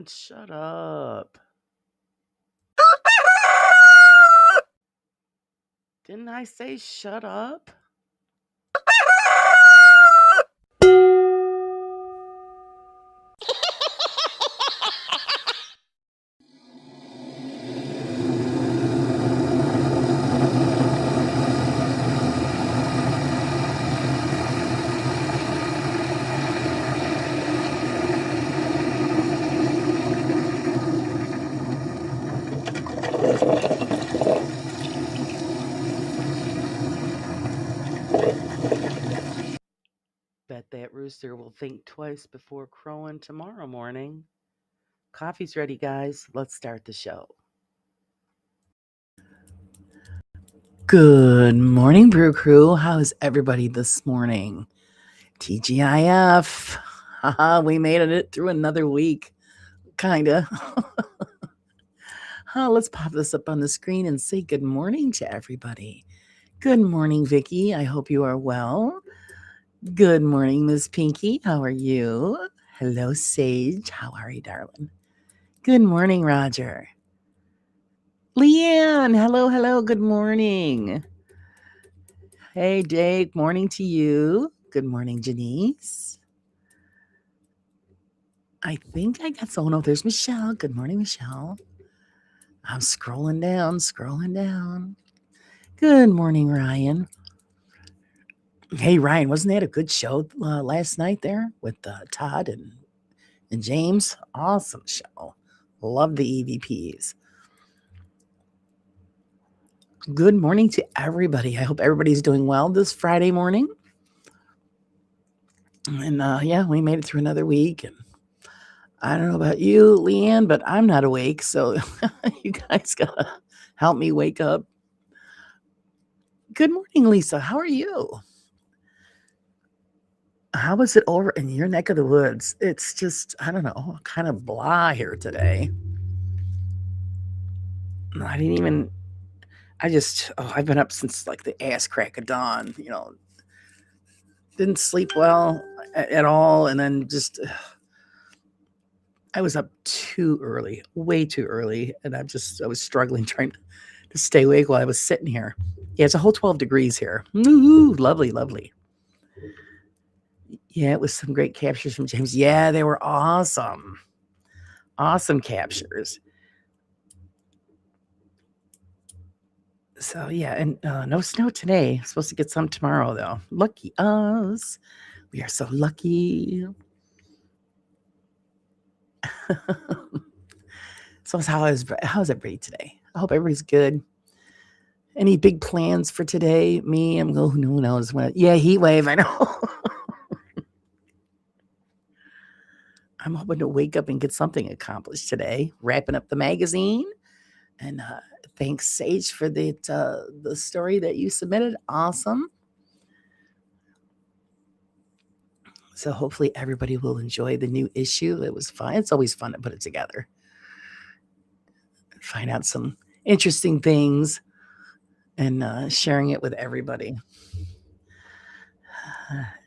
on, shut up. Didn't I say shut up? Bet that rooster will think twice before crowing tomorrow morning. Coffee's ready, guys. Let's start the show. Good morning, Brew Crew. How's everybody this morning? TGIF. Haha, we made it through another week. Kinda. Let's pop this up on the screen and say good morning to everybody. Good morning, Vicky. I hope you are well. Good morning, Miss Pinky. How are you? Hello, Sage. How are you, darling? Good morning, Roger. Leanne. Hello. Good morning. Hey, Jake. Morning to you. Good morning, Janice. I think I got someone. Oh, there's Michelle. Good morning, Michelle. I'm scrolling down. Good morning, Ryan. Hey, Ryan, wasn't that a good show last night there with Todd and James? Awesome show. Love the EVPs. Good morning to everybody. I hope everybody's doing well this Friday morning. And yeah, we made it through another week. And I don't know about you, Leanne, but I'm not awake. So you guys got to help me wake up. Good morning, Lisa. How are you? How was it over in your neck of the woods? It's just, I don't know, kind of blah here today. I've been up since like the ass crack of dawn, didn't sleep well at all. And then I was up too early, way too early. And I was struggling trying to stay awake while I was sitting here. Yeah, it's a whole 12 degrees here. Ooh, lovely. Yeah, it was some great captures from James. Yeah, they were awesome. Awesome captures. So yeah, and no snow today. Supposed to get some tomorrow though. Lucky us. We are so lucky. So how's everybody today? I hope everybody's good. Any big plans for today? Me, I'm going. Who knows when? Yeah, heat wave. I know. I'm hoping to wake up and get something accomplished today. Wrapping up the magazine, and thanks Sage for the story that you submitted. Awesome. So hopefully everybody will enjoy the new issue. It was fun. It's always fun to put it together. Find out some interesting things and sharing it with everybody.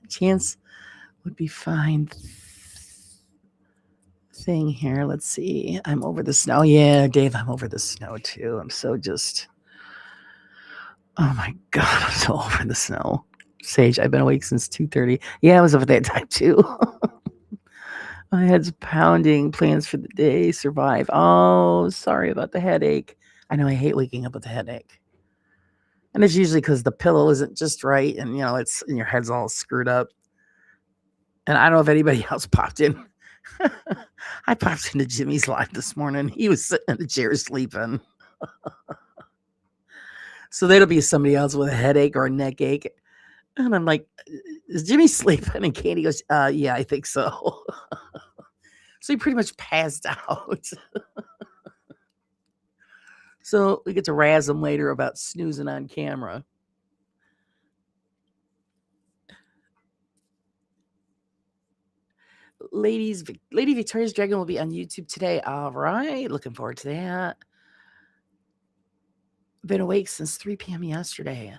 Chance would be fine. Thing here. Let's see. I'm over the snow. Yeah, Dave, I'm over the snow too. I'm so just. Oh my God, I'm so over the snow. Sage, I've been awake since 2:30. Yeah, I was up at that time too. My head's pounding. Plans for the day. Survive. Oh, sorry about the headache. I know I hate waking up with a headache. And it's usually because the pillow isn't just right and, it's and your head's all screwed up. And I don't know if anybody else popped in. I popped into Jimmy's live this morning. He was sitting in the chair sleeping. So that'll be somebody else with a headache or a neck ache. And I'm like, is Jimmy sleeping? And Katie goes, yeah, I think so. So he pretty much passed out. So we get to razz him later about snoozing on camera. Lady Victoria's Dragon will be on YouTube today. All right. Looking forward to that. Been awake since 3 p.m. yesterday.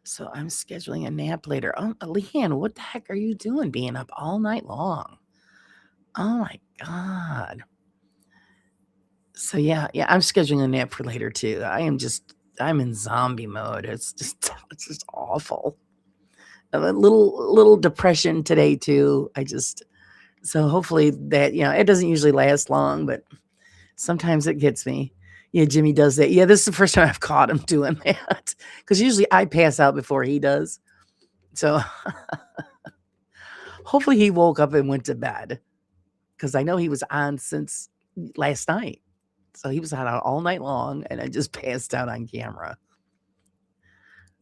So I'm scheduling a nap later. Oh, Leanne, what the heck are you doing being up all night long? Oh my God. So yeah, I'm scheduling a nap for later too. I'm in zombie mode. It's just awful. A little depression today too. So hopefully that, it doesn't usually last long, but sometimes it gets me. Yeah, Jimmy does that. Yeah, this is the first time I've caught him doing that. Because usually I pass out before he does. So hopefully he woke up and went to bed. Because I know he was on since last night. So he was on all night long, and I just passed out on camera,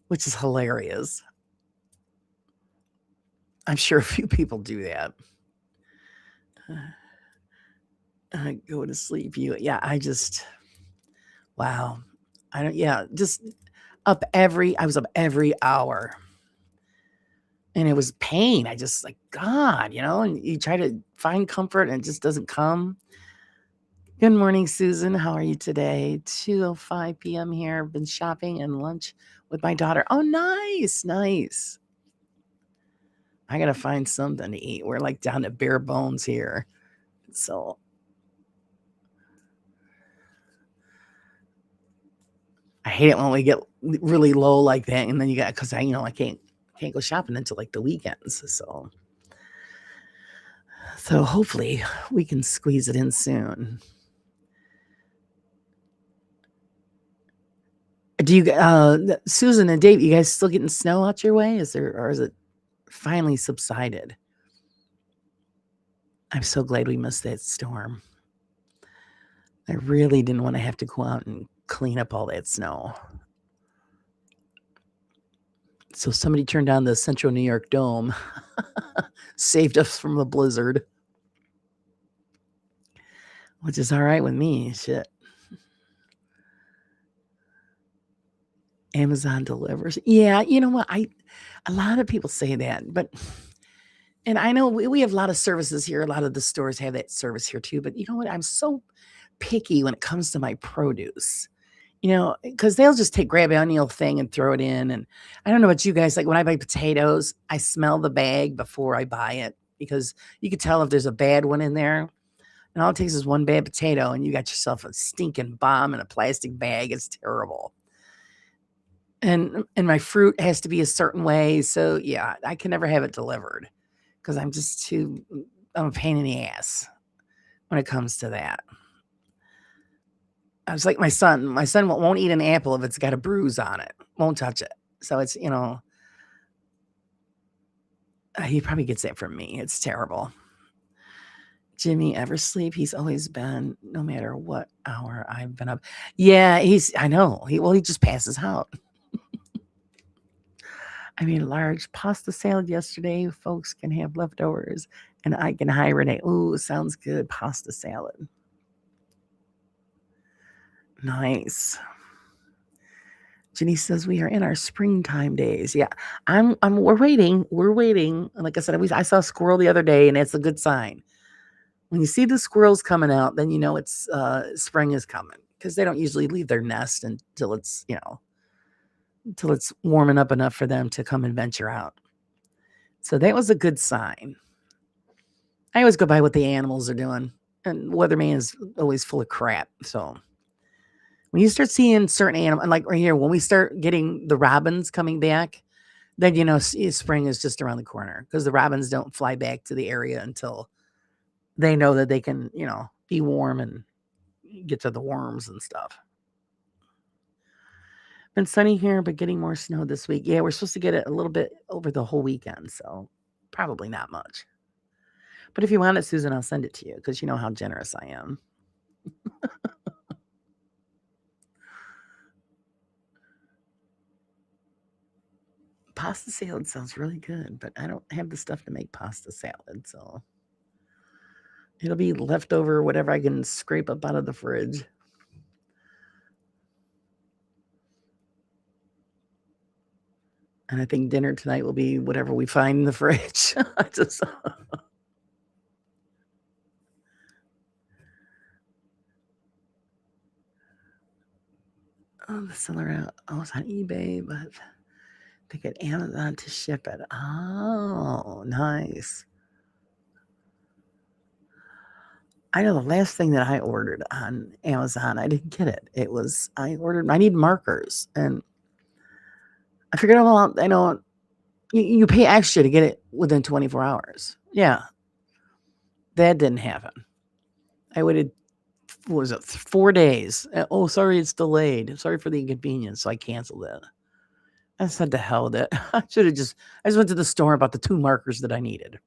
which is hilarious. I'm sure a few people do that. Go to sleep. Wow. I don't, yeah, just I was up every hour, and it was pain. I just like, God, and you try to find comfort and it just doesn't come. Good morning, Susan. How are you today? 2:05 p.m. here. Been shopping and lunch with my daughter. Oh, nice, nice. I gotta find something to eat. We're like down to bare bones here. So I hate it when we get really low like that, and then you got because I can't go shopping until like the weekends. So hopefully we can squeeze it in soon. Do you Susan and Dave, you guys still getting snow out your way? Is it finally subsided? I'm so glad we missed that storm. I really didn't want to have to go out and clean up all that snow. So somebody turned on the Central New York Dome, saved us from the blizzard, which is all right with me. Shit. Amazon delivers. Yeah, you know what? A lot of people say that, but and I know we have a lot of services here. A lot of the stores have that service here too. But you know what? I'm so picky when it comes to my produce. Because they'll just grab any old thing and throw it in. And I don't know about you guys. Like when I buy potatoes, I smell the bag before I buy it because you can tell if there's a bad one in there. And all it takes is one bad potato, and you got yourself a stinking bomb in a plastic bag. It's terrible. And my fruit has to be a certain way. So yeah, I can never have it delivered because I'm a pain in the ass when it comes to that. I was like my son. My son won't eat an apple if it's got a bruise on it. Won't touch it. So he probably gets that from me. It's terrible. Jimmy ever sleep? He's always been, no matter what hour I've been up. Yeah, I know. He just passes out. I made a large pasta salad yesterday. Folks can have leftovers and I can hibernate. Ooh, sounds good. Pasta salad. Nice. Jenny says we are in our springtime days. Yeah, we're waiting. We're waiting. Like I said, I saw a squirrel the other day, and that's a good sign. When you see the squirrels coming out, then you know it's spring is coming because they don't usually leave their nest until it's warming up enough for them to come and venture out. So that was a good sign. I always go by what the animals are doing, and weatherman is always full of crap. So when you start seeing certain animals, like right here, when we start getting the robins coming back, then spring is just around the corner because the robins don't fly back to the area until they know that they can, be warm and get to the worms and stuff. Been sunny here, but getting more snow this week. Yeah, we're supposed to get it a little bit over the whole weekend, so probably not much. But if you want it, Susan, I'll send it to you because you know how generous I am. Pasta salad sounds really good, but I don't have the stuff to make pasta salad, so it'll be leftover whatever I can scrape up out of the fridge. And I think dinner tonight will be whatever we find in the fridge. Just, the seller was on eBay, but they get Amazon to ship it. Oh, nice. I know the last thing that I ordered on Amazon, I didn't get it. I need markers, and I figured out, well, I know you pay extra to get it within 24 hours. Yeah, that didn't happen. I waited, what was it, 4 days. Oh, sorry, it's delayed. Sorry for the inconvenience. So I canceled it. I said to hell with it. I just went to the store and bought the 2 markers that I needed.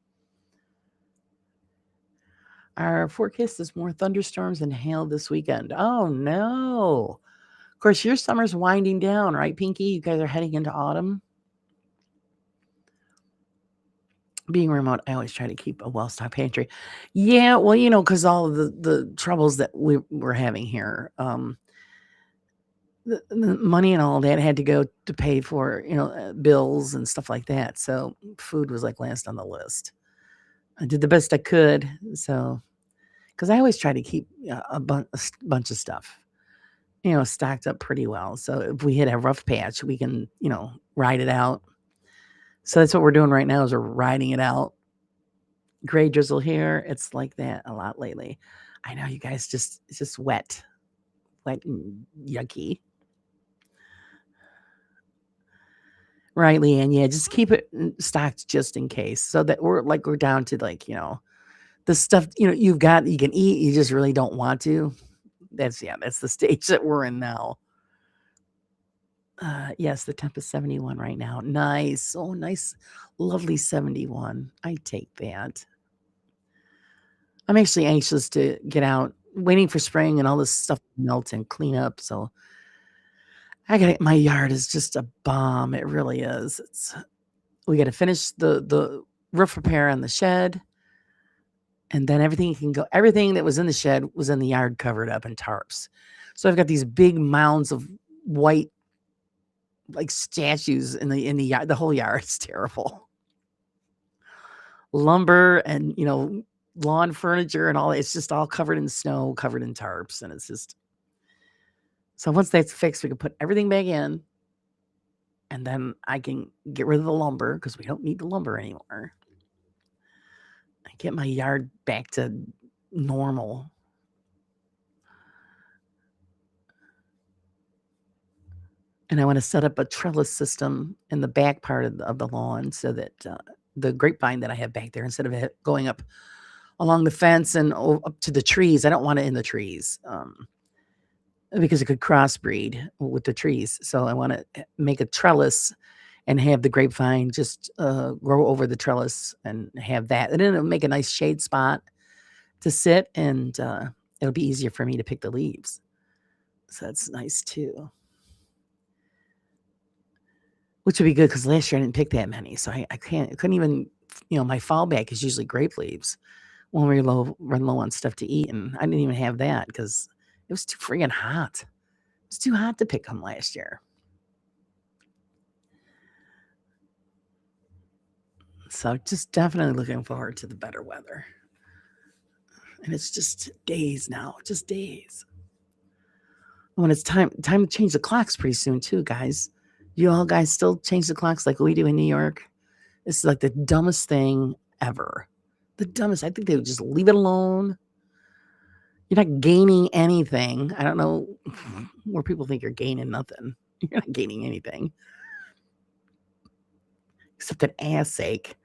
Our forecast is more thunderstorms and hail this weekend. Oh, no. Of course, your summer's winding down, right, Pinky? You guys are heading into autumn. Being remote, I always try to keep a well-stocked pantry. Yeah, well, because all of the troubles that we're having here, the money and all that had to go to pay for, bills and stuff like that. So food was like last on the list. I did the best I could. So, because I always try to keep a bunch of stuff, stocked up pretty well. So if we hit a rough patch, we can, ride it out. So that's what we're doing right now is we're riding it out. Gray drizzle here. It's like that a lot lately. I know you guys it's just wet and yucky. Right, Leanne. Yeah, just keep it stocked just in case, so that we're down to the stuff you've got you can eat. You just really don't want to. That's the stage that we're in now. Yes, the temp is 71 right now. Nice. Oh, nice, lovely 71. I take that. I'm actually anxious to get out, waiting for spring and all this stuff to melt and clean up. So my yard is just a bomb. It really is. We got to finish the roof repair on the shed, and then everything that was in the shed was in the yard covered up in tarps. So I've got these big mounds of white, like statues in the yard. The whole yard's terrible. Lumber and lawn furniture and all. It's just all covered in snow, covered in tarps, and it's just. So once that's fixed, we can put everything back in, and then I can get rid of the lumber because we don't need the lumber anymore. I get my yard back to normal. And I want to set up a trellis system in the back part of the lawn so that the grapevine that I have back there, instead of it going up along the fence and up to the trees, I don't want it in the trees because it could crossbreed with the trees. So I want to make a trellis and have the grapevine just grow over the trellis and have that. And then it'll make a nice shade spot to sit, and it'll be easier for me to pick the leaves. So that's nice too. Which would be good because last year I didn't pick that many. So I couldn't even, my fallback is usually grape leaves when we run low on stuff to eat. And I didn't even have that because it was too friggin' hot. It was too hot to pick them last year. So just definitely looking forward to the better weather. And it's just days now, just days. When it's time to change the clocks pretty soon too, guys. You all guys still change the clocks like we do in New York? This is like the dumbest thing ever. The dumbest. I think they would just leave it alone. You're not gaining anything. I don't know where people think you're gaining nothing. You're not gaining anything. Except an ass ache.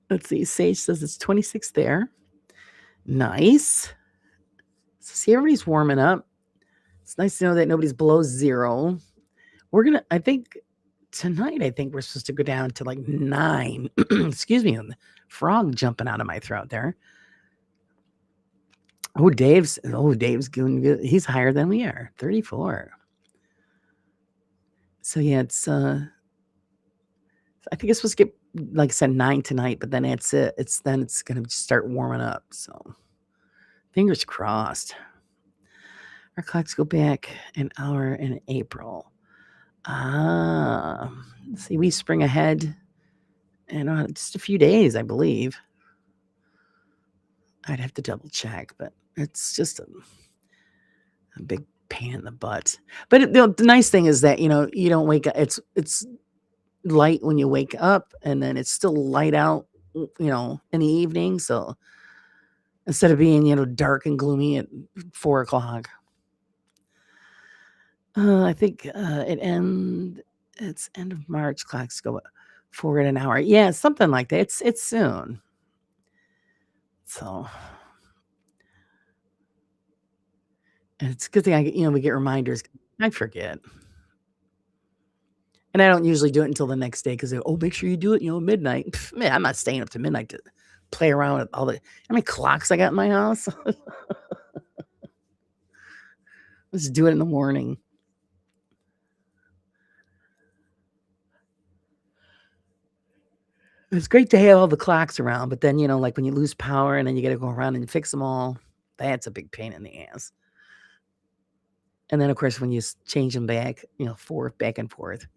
Let's see. Sage says it's 26 there. Nice. So see, everybody's warming up. It's nice to know that nobody's below 0. I think tonight, we're supposed to go down to like 9. Excuse me. Frog jumping out of my throat there. Dave's doing good. He's higher than we are, 34. So yeah, it's I think it's supposed to get, like I said, 9 tonight, but then that's it. It's gonna start warming up. So fingers crossed. Our clocks go back an hour in April. See, we spring ahead and just a few days, I believe. I'd have to double check, but it's just a big pain in the butt. But the nice thing is that, you don't wake up. It's light when you wake up, and then it's still light out, in the evening. So instead of being, dark and gloomy at 4 o'clock. I think it's end of March. Clocks go forward an hour. Yeah, something like that. It's soon. So and it's a good thing we get reminders. I forget. And I don't usually do it until the next day because oh, make sure you do it, midnight. Pff, man, I'm not staying up to midnight to play around with all the how many clocks I got in my house. Let's do it in the morning. It's great to have all the clocks around, but then, like when you lose power and then you got to go around and fix them all, that's a big pain in the ass. And then, of course, when you change them back, forth, back and forth.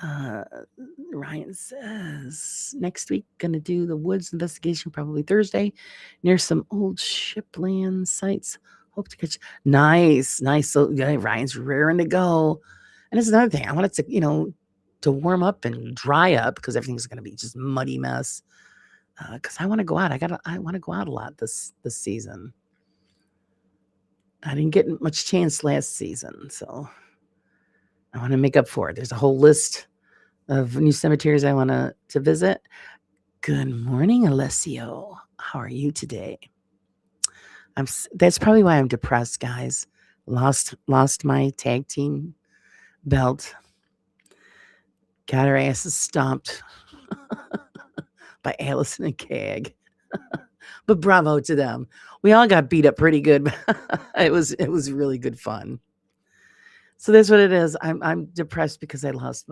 Uh, Ryan says next week gonna do the woods investigation probably Thursday near some old shipland sites. Hope to catch nice. So yeah, Ryan's raring to go. And it's another thing. I want it to, to warm up and dry up because everything's gonna be just muddy mess. Because I want to go out. I want to go out a lot this season. I didn't get much chance last season, so I want to make up for it. There's a whole list of new cemeteries I want to visit. Good morning, Alessio. How are you today? That's probably why I'm depressed, guys. Lost my tag team belt. Got our asses stomped by Allison and Cag. But bravo to them. We all got beat up pretty good. It was really good fun. So that's what it is. I'm depressed because I lost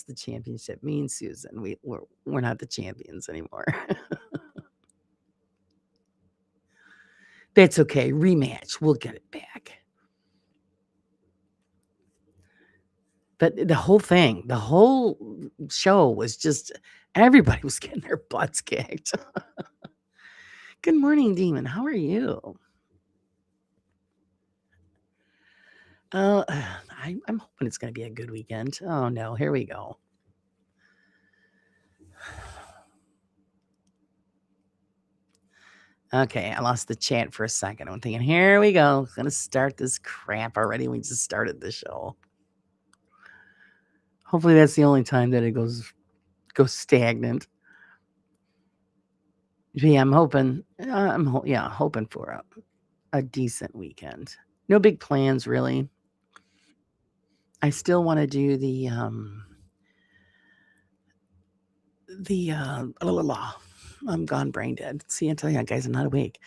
the championship. Me and Susan, we're not the champions anymore. That's okay. Rematch. We'll get it back. But the whole thing, the whole show was just everybody was getting their butts kicked. Good morning, Demon. How are you? I'm hoping it's going to be a good weekend. Oh no, here we go. Okay, I lost the chat for a second. I'm thinking, here we go. Gonna start this crap already. We just started the show. Hopefully that's the only time that it goes stagnant. Yeah, I'm hoping. Hoping for a decent weekend. No big plans really. I still want to do I'm gone brain dead. See, I tell you, guys, I'm not awake.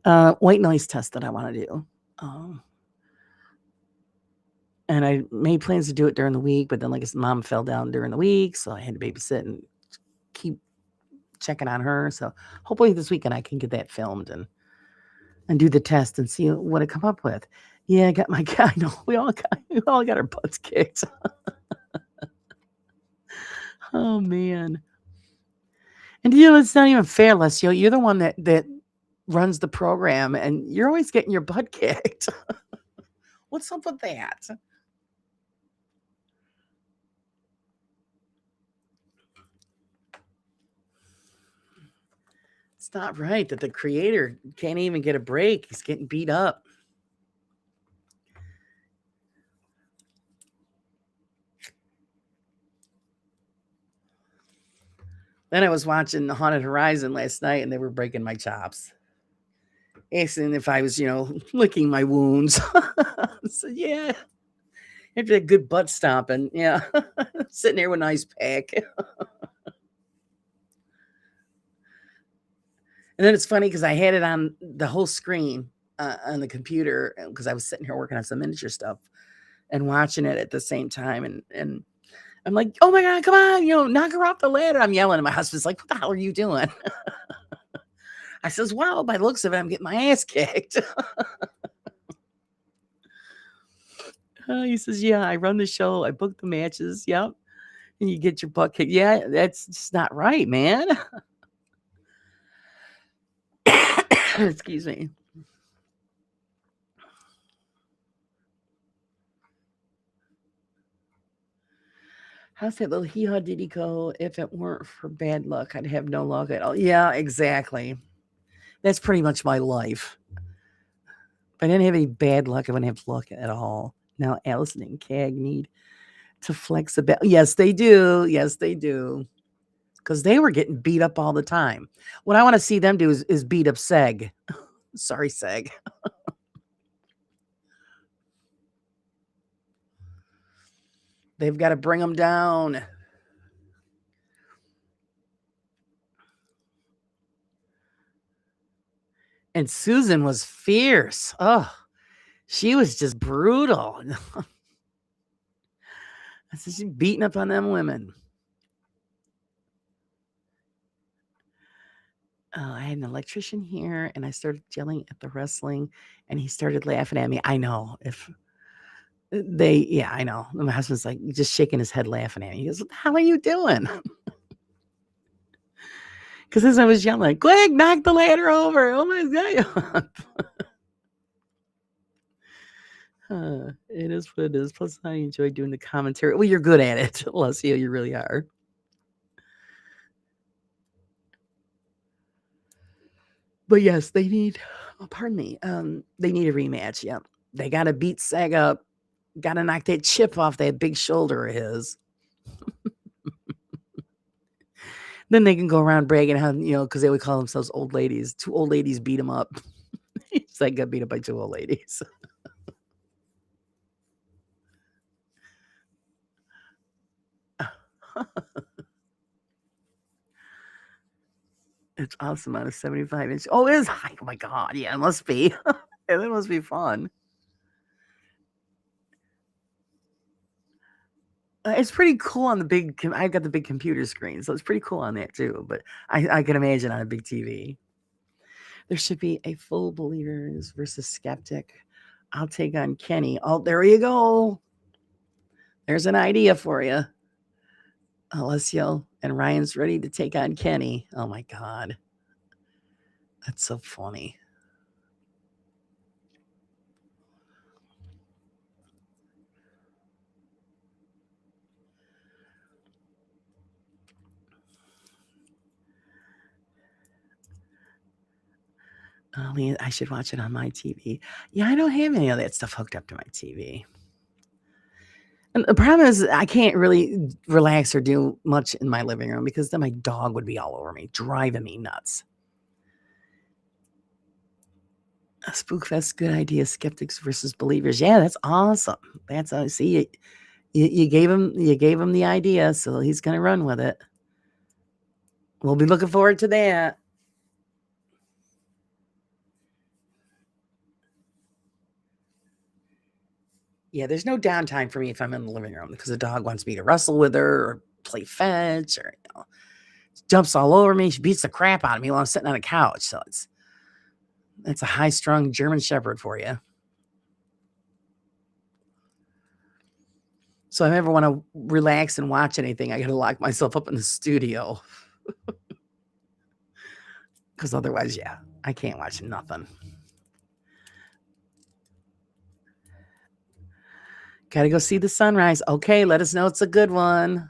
White noise test that I want to do. And I made plans to do it during the week, but then like his mom fell down during the week, so I had to babysit and keep checking on her. So hopefully this weekend I can get that filmed and do the test and see what I come up with. Yeah, I got my guy. No, we all got our butts kicked. Oh man. And it's not even fair, Lesio. You're the one that runs the program and you're always getting your butt kicked. What's up with that? It's not right that the creator can't even get a break. He's getting beat up. Then I was watching The Haunted Horizon last night and they were breaking my chops. Asking if I was, licking my wounds. So, yeah. After a good butt stomping, yeah. Sitting there with an ice pack. And then it's funny because I had it on the whole screen on the computer because I was sitting here working on some miniature stuff and watching it at the same time. And I'm like, oh my God, come on, knock her off the ladder. I'm yelling. And my husband's like, what the hell are you doing? I says, wow, by the looks of it, I'm getting my ass kicked. He says, yeah, I run the show. I book the matches. Yep. And you get your butt kicked. Yeah, that's just not right, man. Excuse me. How's that little hee-haw diddy go? If it weren't for bad luck, I'd have no luck at all. Yeah, exactly. That's pretty much my life. If I didn't have any bad luck, I wouldn't have luck at all. Now Allison and Cag need to flex a bit. Yes, they do. Yes, they do. Because they were getting beat up all the time. What I want to see them do is beat up Seg. Sorry, Seg. They've got to bring them down. And Susan was fierce. Oh, she was just brutal. She's beating up on them women. I had an electrician here, and I started yelling at the wrestling, and he started laughing at me. I know. I know. My husband's like just shaking his head, laughing at me. He goes, "What the hell are you doing?" Because as I was yelling, "Quick, knock the ladder over!" Oh my God. It is what it is. Plus, I enjoy doing the commentary. Well, you're good at it, Alessio. You really are. But yes, they need. Oh, pardon me. They need a rematch. Yep, they got to beat Sag up. Got to knock that chip off that big shoulder of his. Then they can go around bragging how, because they would call themselves old ladies. 2 old ladies beat him up. Sag got beat up by 2 old ladies. It's awesome on a 75-inch. Oh, it is high. Oh my God. Yeah, it must be. It must be fun. It's pretty cool on the big. I've got the big computer screen, so it's pretty cool on that too. But I can imagine on a big TV. There should be a full believers versus skeptic. I'll take on Kenny. Oh, there you go. There's an idea for you. Alessio and Ryan's ready to take on Kenny. Oh my God. That's so funny. I should watch it on my TV. Yeah, I don't have any of that stuff hooked up to my TV. And the problem is I can't really relax or do much in my living room because then my dog would be all over me, driving me nuts. A Spookfest, good idea. Skeptics versus believers. Yeah, that's awesome. That's see, you gave him the idea, so he's gonna run with it. We'll be looking forward to that. Yeah, there's no downtime for me if I'm in the living room because the dog wants me to wrestle with her or play fetch or jumps all over me. She beats the crap out of me while I'm sitting on a couch. So it's a high-strung German Shepherd for you. So if I ever want to relax and watch anything, I got to lock myself up in the studio because otherwise, yeah, I can't watch nothing. Got to go see the sunrise. Okay, let us know it's a good one.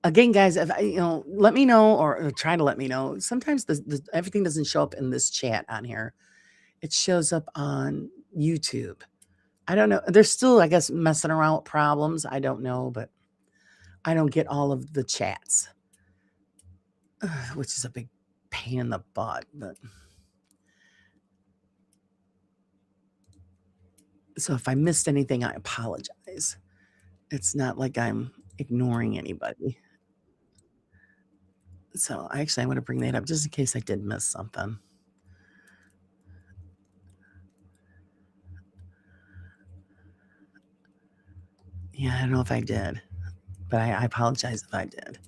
Again, guys, if let me know or try to let me know. Sometimes everything doesn't show up in this chat on here. It shows up on YouTube. I don't know. They're still, I guess, messing around with problems. I don't know, but I don't get all of the chats, which is a big pain in the butt. But so if I missed anything, I apologize. It's not like I'm ignoring anybody. So actually, I want to bring that up just in case I did miss something. Yeah, I don't know if I did, but I apologize if I did.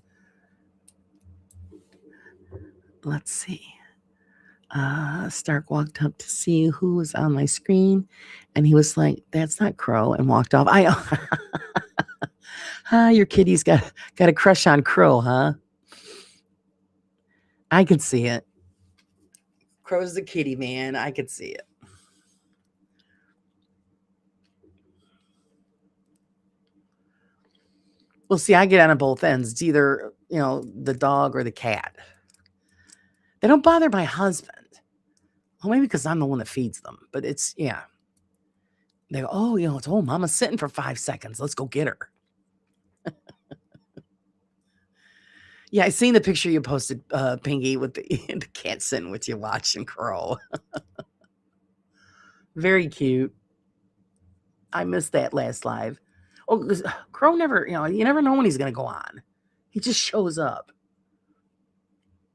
Let's see. Stark walked up to see who was on my screen, and he was like, "That's not Crow," and walked off. Your kitty's got a crush on Crow, huh? I could see it. Crow's the kitty, man. I could see it. Well, see, I get on both ends. It's either the dog or the cat. They don't bother my husband. Well, maybe because I'm the one that feeds them. But it's, yeah. They go, oh, it's, oh, mama's sitting for 5 seconds. Let's go get her. Yeah, I seen the picture you posted, Pinky, with the cat sitting with you watching Crow. Very cute. I missed that last live. Oh, 'cause Crow never, you never know when he's going to go on. He just shows up.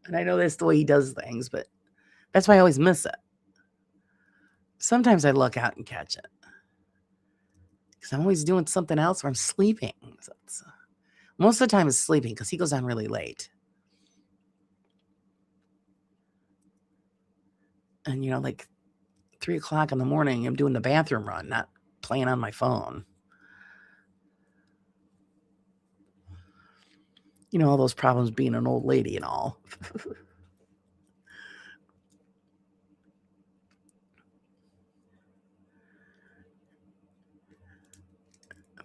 And I know that's the way he does things, but that's why I always miss it. Sometimes I look out and catch it. Because I'm always doing something else or I'm sleeping. So most of the time it's sleeping because he goes on really late. And, like 3 o'clock in the morning, I'm doing the bathroom run, not playing on my phone. All those problems being an old lady and all.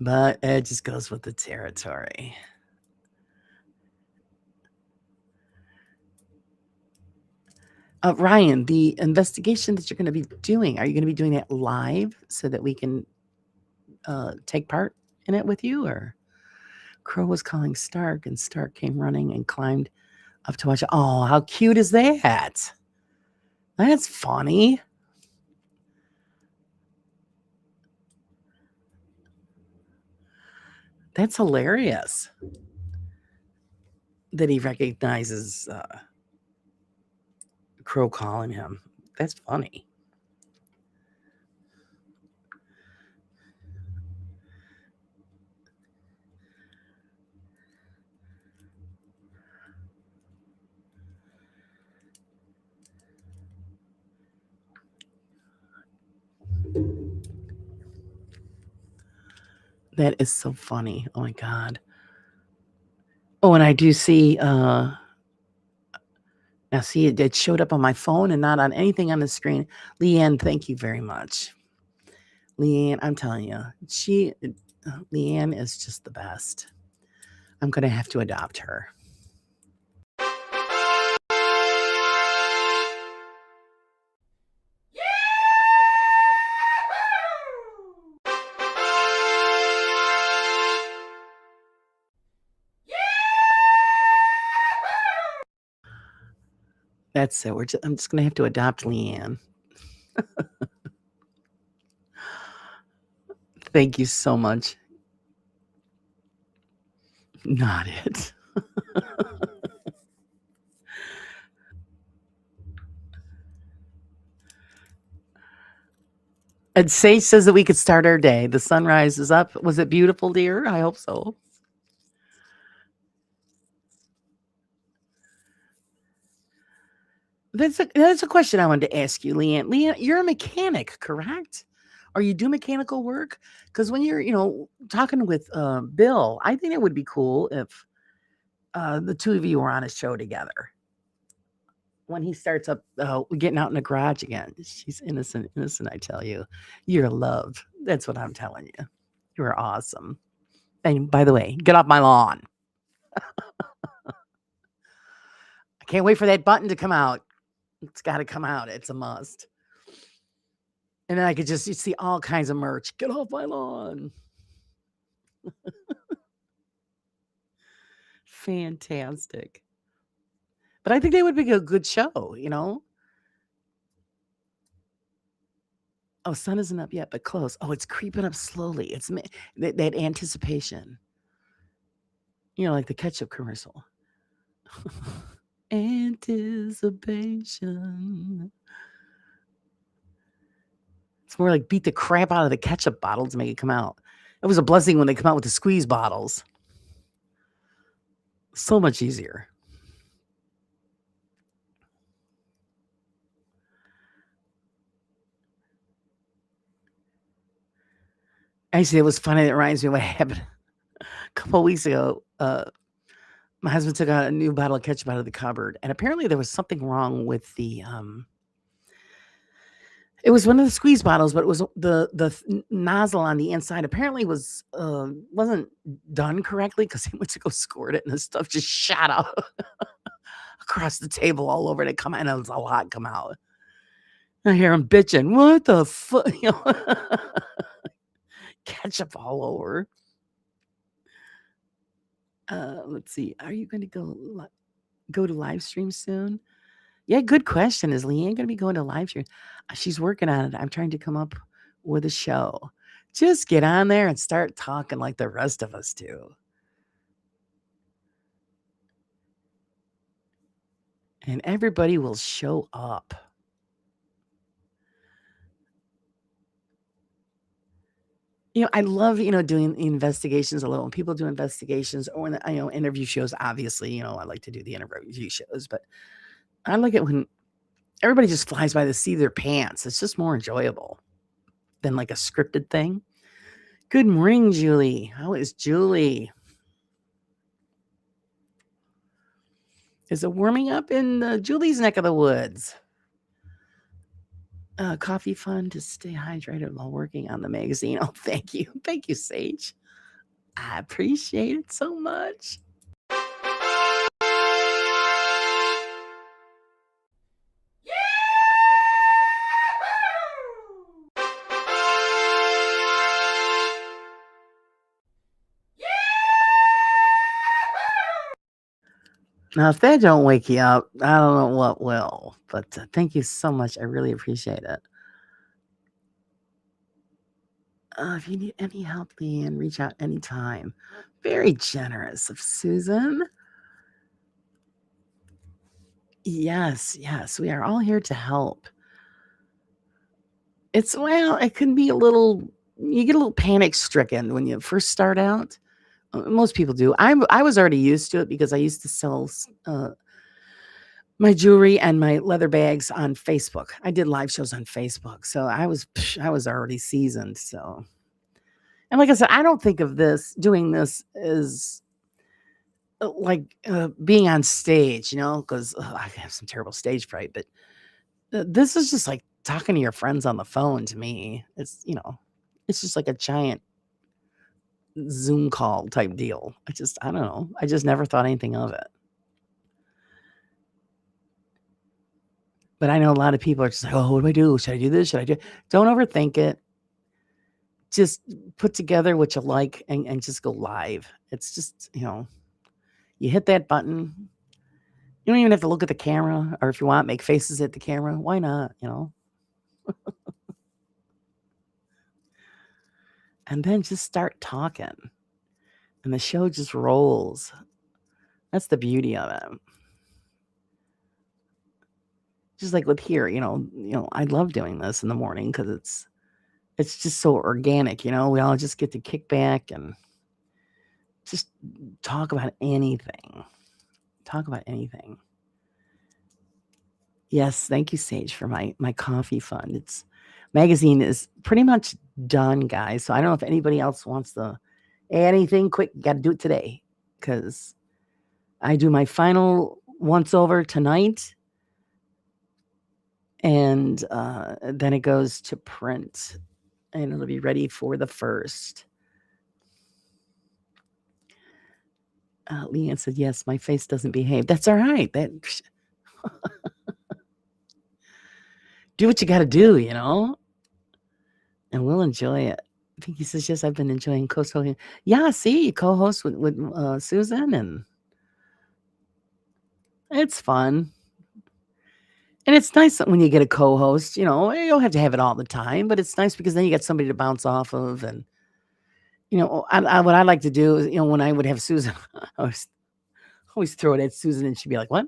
But it just goes with the territory. Ryan, the investigation that you're going to be doing, are you going to be doing that live so that we can take part in it with you? Or Crow was calling Stark and Stark came running and climbed up to watch it. Oh, how cute is that? That's funny. That's hilarious that he recognizes Crow calling him. That's funny. That is so funny. Oh my God. Oh, and I do see, now see, it showed up on my phone and not on anything on the screen. Leanne, thank you very much. Leanne, I'm telling you, Leanne is just the best. I'm going to have to adopt her. That's it. I'm just going to have to adopt Leanne. Thank you so much. Not it. And Sage says that we could start our day. The sunrise is up. Was it beautiful, dear? I hope so. That's a question I wanted to ask you, Leanne. Leanne, you're a mechanic, correct? Or you do mechanical work? Because when you're, talking with Bill, I think it would be cool if the two of you were on a show together. When he starts up getting out in the garage again, she's innocent, I tell you. You're loved. That's what I'm telling you. You're awesome. And by the way, get off my lawn. I can't wait for that button to come out. It's got to come out. It's a must. And then I could just see all kinds of merch. Get off my lawn. Fantastic. But I think they would be a good show, Oh, sun isn't up yet, but close. Oh, it's creeping up slowly. It's that anticipation. Like the ketchup commercial. Anticipation. It's more like beat the crap out of the ketchup bottle to make it come out. It was a blessing when they come out with the squeeze bottles. So much easier. Actually, it was funny. It reminds me of what happened a couple of weeks ago. My husband took out a new bottle of ketchup out of the cupboard, and apparently there was something wrong with the it was one of the squeeze bottles, but it was the nozzle on the inside apparently wasn't done correctly because he went to go squirt it and the stuff just shot out across the table all over to come out, and a lot come out. I hear him bitching, "What the fuck?" You know? Ketchup all over. Let's see. Are you gonna go to live stream soon? Yeah, good question. Is Leanne gonna be going to live stream? She's working on it. I'm trying to come up with a show. Just get on there and start talking like the rest of us do. And everybody will show up. I love, doing investigations a little. When people do investigations or when, interview shows, obviously, I like to do the interview shows, but I like it when everybody just flies by the seat of their pants. It's just more enjoyable than like a scripted thing. Good morning, Julie. How is Julie? Is it warming up in Julie's neck of the woods? Coffee fun to stay hydrated while working on the magazine. Oh, thank you. Thank you, Sage. I appreciate it so much. Now, if that don't wake you up, I don't know what will. But thank you so much. I really appreciate it. If you need any help, Leanne, reach out anytime. Very generous of Susan. Yes, we are all here to help. It can be you get a little panic stricken when you first start out. Most people do. I was already used to it because I used to sell my jewelry and my leather bags on Facebook. I did live shows on Facebook, so I was already seasoned. So, and like I said, I don't think of doing this as like being on stage, because I have some terrible stage fright. But this is just like talking to your friends on the phone. To me, it's just like a giant Zoom call type deal. I don't know. I just never thought anything of it. But I know a lot of people are just like, "Oh, what do I do? Should I do this? Should I do?" Don't overthink it. Just put together what you like and just go live. It's just, you hit that button. You don't even have to look at the camera, or if you want, make faces at the camera. Why not? And then just start talking, and the show just rolls. That's the beauty of it. Just like with here, I love doing this in the morning because it's just so organic. We all just get to kick back and just talk about anything. Talk about anything. Yes, thank you, Sage, for my coffee fund. Magazine is pretty much done, guys. So I don't know if anybody else wants to add anything quick. Got to do it today because I do my final once over tonight, and then it goes to print, and it'll be ready for the 1st. Leanne said, "Yes, my face doesn't behave. That's all right. Do what you got to do, and we'll enjoy it." Pinky says, "Yes, I've been enjoying co-hosting." Yeah, see, co-host with Susan, and it's fun. And it's nice when you get a co-host. You don't have to have it all the time, but it's nice because then you get somebody to bounce off of. And what I like to do is, when I would have Susan, I always throw it at Susan, and she'd be like, "What?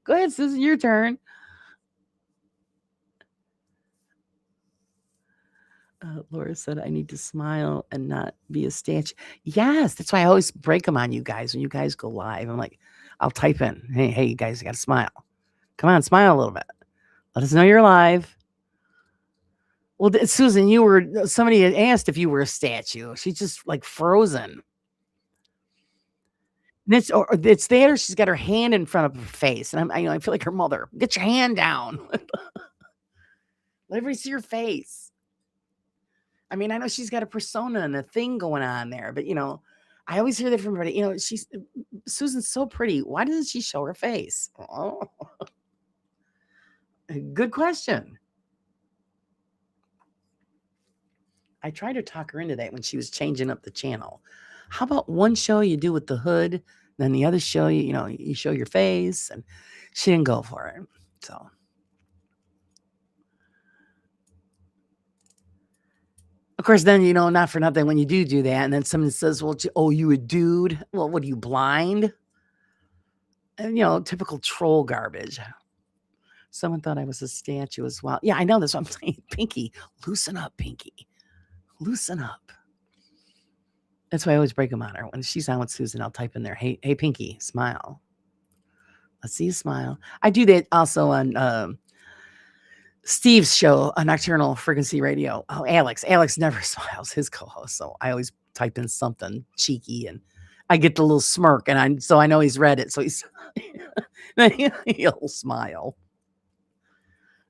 Go ahead, Susan, your turn." Laura said, "I need to smile and not be a statue." Yes, that's why I always break them on you guys when you guys go live. I'm like, I'll type in, "Hey, you guys got to smile. Come on, smile a little bit. Let us know you're live." Well, Susan, somebody had asked if you were a statue. She's just like frozen. And it's there. She's got her hand in front of her face, and I feel like her mother. Get your hand down. Let everybody see your face. I mean, I know she's got a persona and a thing going on there, but I always hear that from everybody. She's Susan's so pretty. Why doesn't she show her face? Oh, good question. I tried to talk her into that when she was changing up the channel. How about one show you do with the hood, then the other show you show your face, and she didn't go for it. So, of course, then not for nothing when you do that, and then someone says, "Well, oh, you a dude? Well, what are you blind?" And typical troll garbage. Someone thought I was a statue as well. Yeah, I know that's what I'm saying. Pinky, loosen up, Pinky, loosen up. That's why I always break them on her. When she's on with Susan, I'll type in there, hey, Pinky, smile. Let's see you smile. I do that also on Steve's show, a Nocturnal Frequency Radio. Oh, Alex. Alex never smiles, his co-host. So I always type in something cheeky and I get the little smirk and I know he's read it. So he'll smile.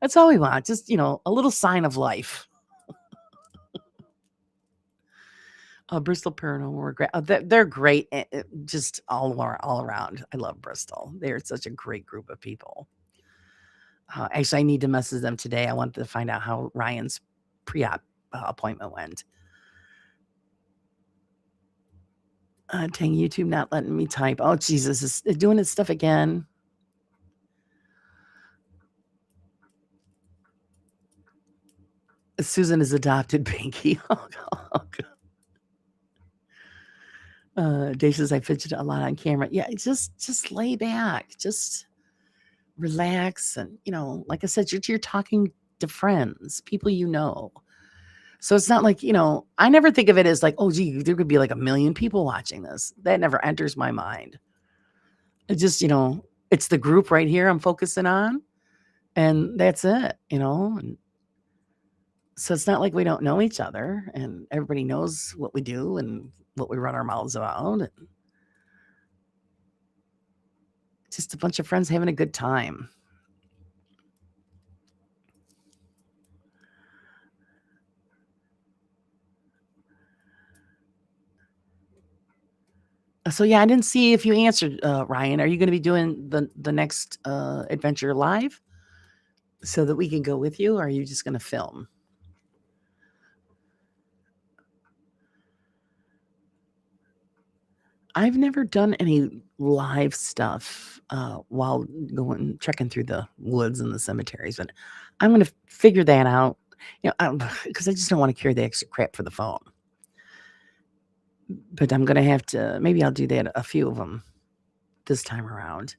That's all we want. Just, a little sign of life. Bristol Paranormal were great. They're great. Just all around. I love Bristol. They're such a great group of people. Actually, I need to message them today. I want to find out how Ryan's pre-op appointment went. Dang, YouTube not letting me type. Oh, Jesus, is doing its stuff again. Susan is adopted Pinky. Oh, God. Dave says I fidget a lot on camera. Yeah, just lay back. Just relax. And, like I said, you're talking to friends, people you know. So it's not like, I never think of it as like, oh, gee, there could be like 1 million people watching this. That never enters my mind. It just, it's the group right here I'm focusing on. And that's it, And so it's not like we don't know each other and everybody knows what we do and what we run our mouths about. And just a bunch of friends having a good time. So yeah, I didn't see if you answered, Ryan. Are you going to be doing the next adventure live so that we can go with you? Or are you just going to film? I've never done any live stuff while going trekking through the woods and the cemeteries, but I'm going to figure that out. Because I just don't want to carry the extra crap for the phone. But I'm going to have to. Maybe I'll do that a few of them this time around.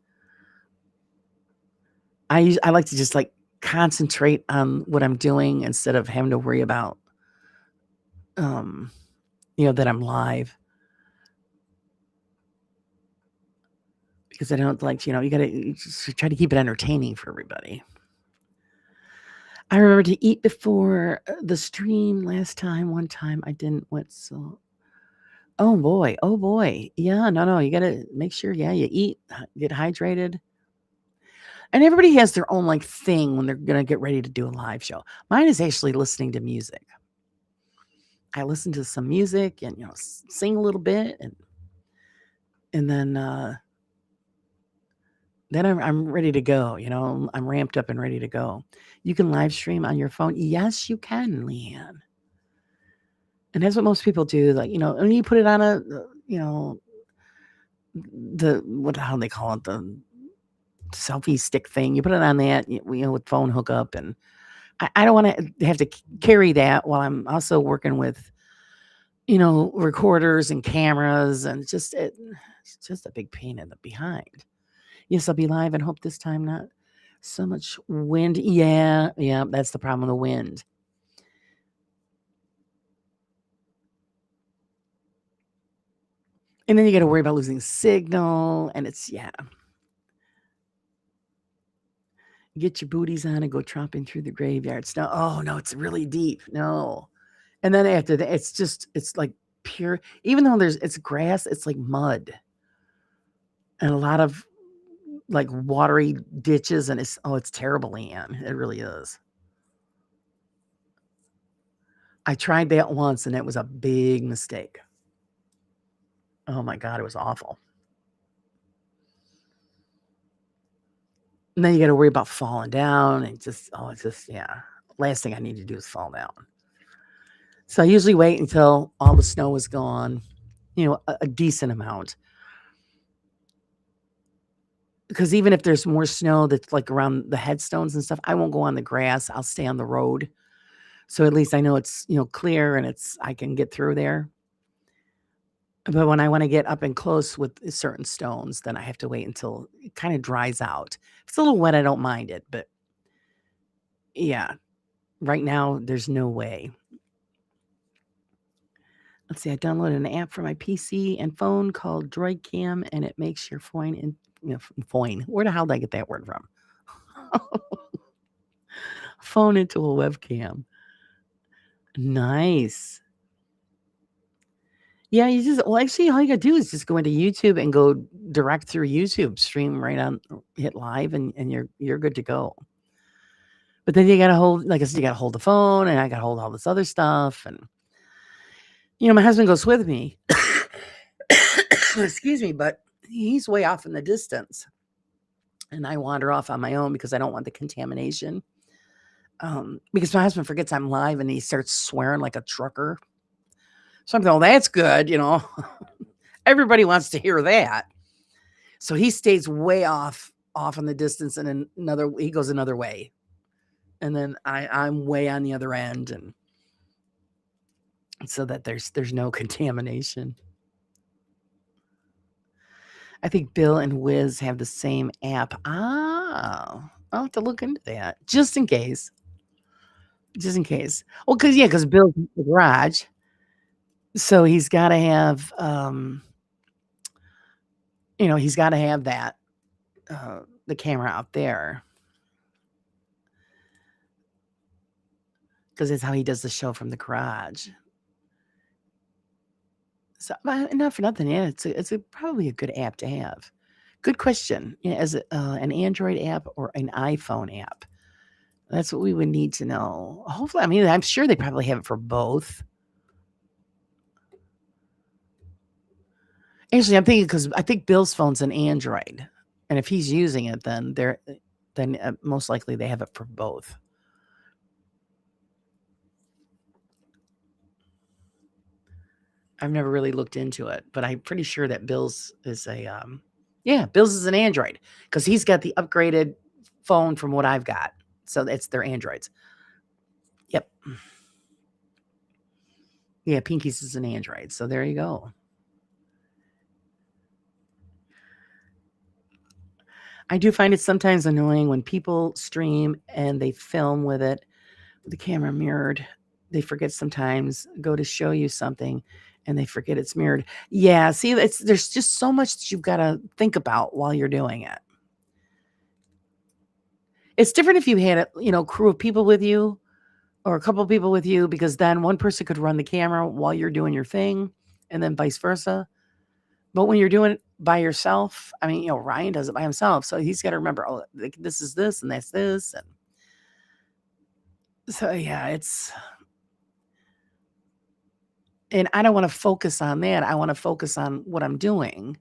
I like to just like concentrate on what I'm doing instead of having to worry about, that I'm live. Because I don't like, you got to try to keep it entertaining for everybody. I remember to eat before the stream last time. One time I didn't went so. Oh boy. Yeah, no. You got to make sure. Yeah, you eat, get hydrated. And everybody has their own like thing when they're going to get ready to do a live show. Mine is actually listening to music. I listen to some music and, sing a little bit and then I'm ready to go. I'm ramped up and ready to go. You can live stream on your phone. Yes, you can, Leanne. And that's what most people do. Like, when you put it on how they call it, the selfie stick thing, you put it on that, with phone hookup. And I don't want to have to carry that while I'm also working with, recorders and cameras. And it's just a big pain in the behind. Yes, I'll be live and hope this time not so much wind. Yeah, that's the problem with the wind. And then you got to worry about losing signal. And it's, get your booties on and go tromping through the graveyards. No, oh, no, it's really deep. No. And then after that, it's like pure, even though it's grass, it's like mud. And a lot of like watery ditches. And it's terrible, Leanne. It really is. I tried that once and it was a big mistake. Oh my God, it was awful. And then you got to worry about falling down and it's just, yeah. Last thing I need to do is fall down. So I usually wait until all the snow is gone, a decent amount. Because even if there's more snow that's like around the headstones and stuff, I won't go on the grass. I'll stay on the road. So at least I know it's, clear and I can get through there. But when I want to get up and close with certain stones, then I have to wait until it kind of dries out. If it's a little wet, I don't mind it. But yeah, right now, there's no way. Let's see, I downloaded an app for my PC and phone called Droid Cam, and it makes your phone in, phone. Where the hell did I get that word from? Phone into a webcam. Nice. Yeah, actually, all you gotta do is just go into YouTube and go direct through YouTube, stream right on, hit live, and you're good to go. But then you gotta hold, like I said, you gotta hold the phone, and I gotta hold all this other stuff, and my husband goes with me. Excuse me, but he's way off in the distance, and I wander off on my own because I don't want the contamination. Because my husband forgets I'm live, and he starts swearing like a trucker. So I'm going, that's good, Everybody wants to hear that. So he stays way off in the distance, and he goes another way. And then I'm way on the other end, and so that there's no contamination. I think Bill and Wiz have the same app. Ah, I'll have to look into that just in case. Just in case. Well, because Bill's in the garage, so he's got to have he's got to have that the camera out there, because it's how he does the show from the garage. So, not for nothing, yeah, it's probably a good app to have. Good question. Yeah, as an Android app or an iPhone app? That's what we would need to know. Hopefully, I mean, I'm sure they probably have it for both. Actually, I'm thinking because I think Bill's phone's an Android, and if he's using it, then most likely they have it for both. I've never really looked into it, but I'm pretty sure that Bill's is Bill's is an Android because he's got the upgraded phone from what I've got. So it's their Androids. Yep. Yeah, Pinky's is an Android. So there you go. I do find it sometimes annoying when people stream and they film with it, with the camera mirrored. They forget sometimes go to show you something and they forget it's mirrored. Yeah, see, there's just so much that you've got to think about while you're doing it. It's different if you had a crew of people with you or a couple of people with you, because then one person could run the camera while you're doing your thing, and then vice versa. But when you're doing it by yourself, I mean, Ryan does it by himself, so he's got to remember, oh, like, this is this and that's this, and so yeah, and I don't want to focus on that. I want to focus on what I'm doing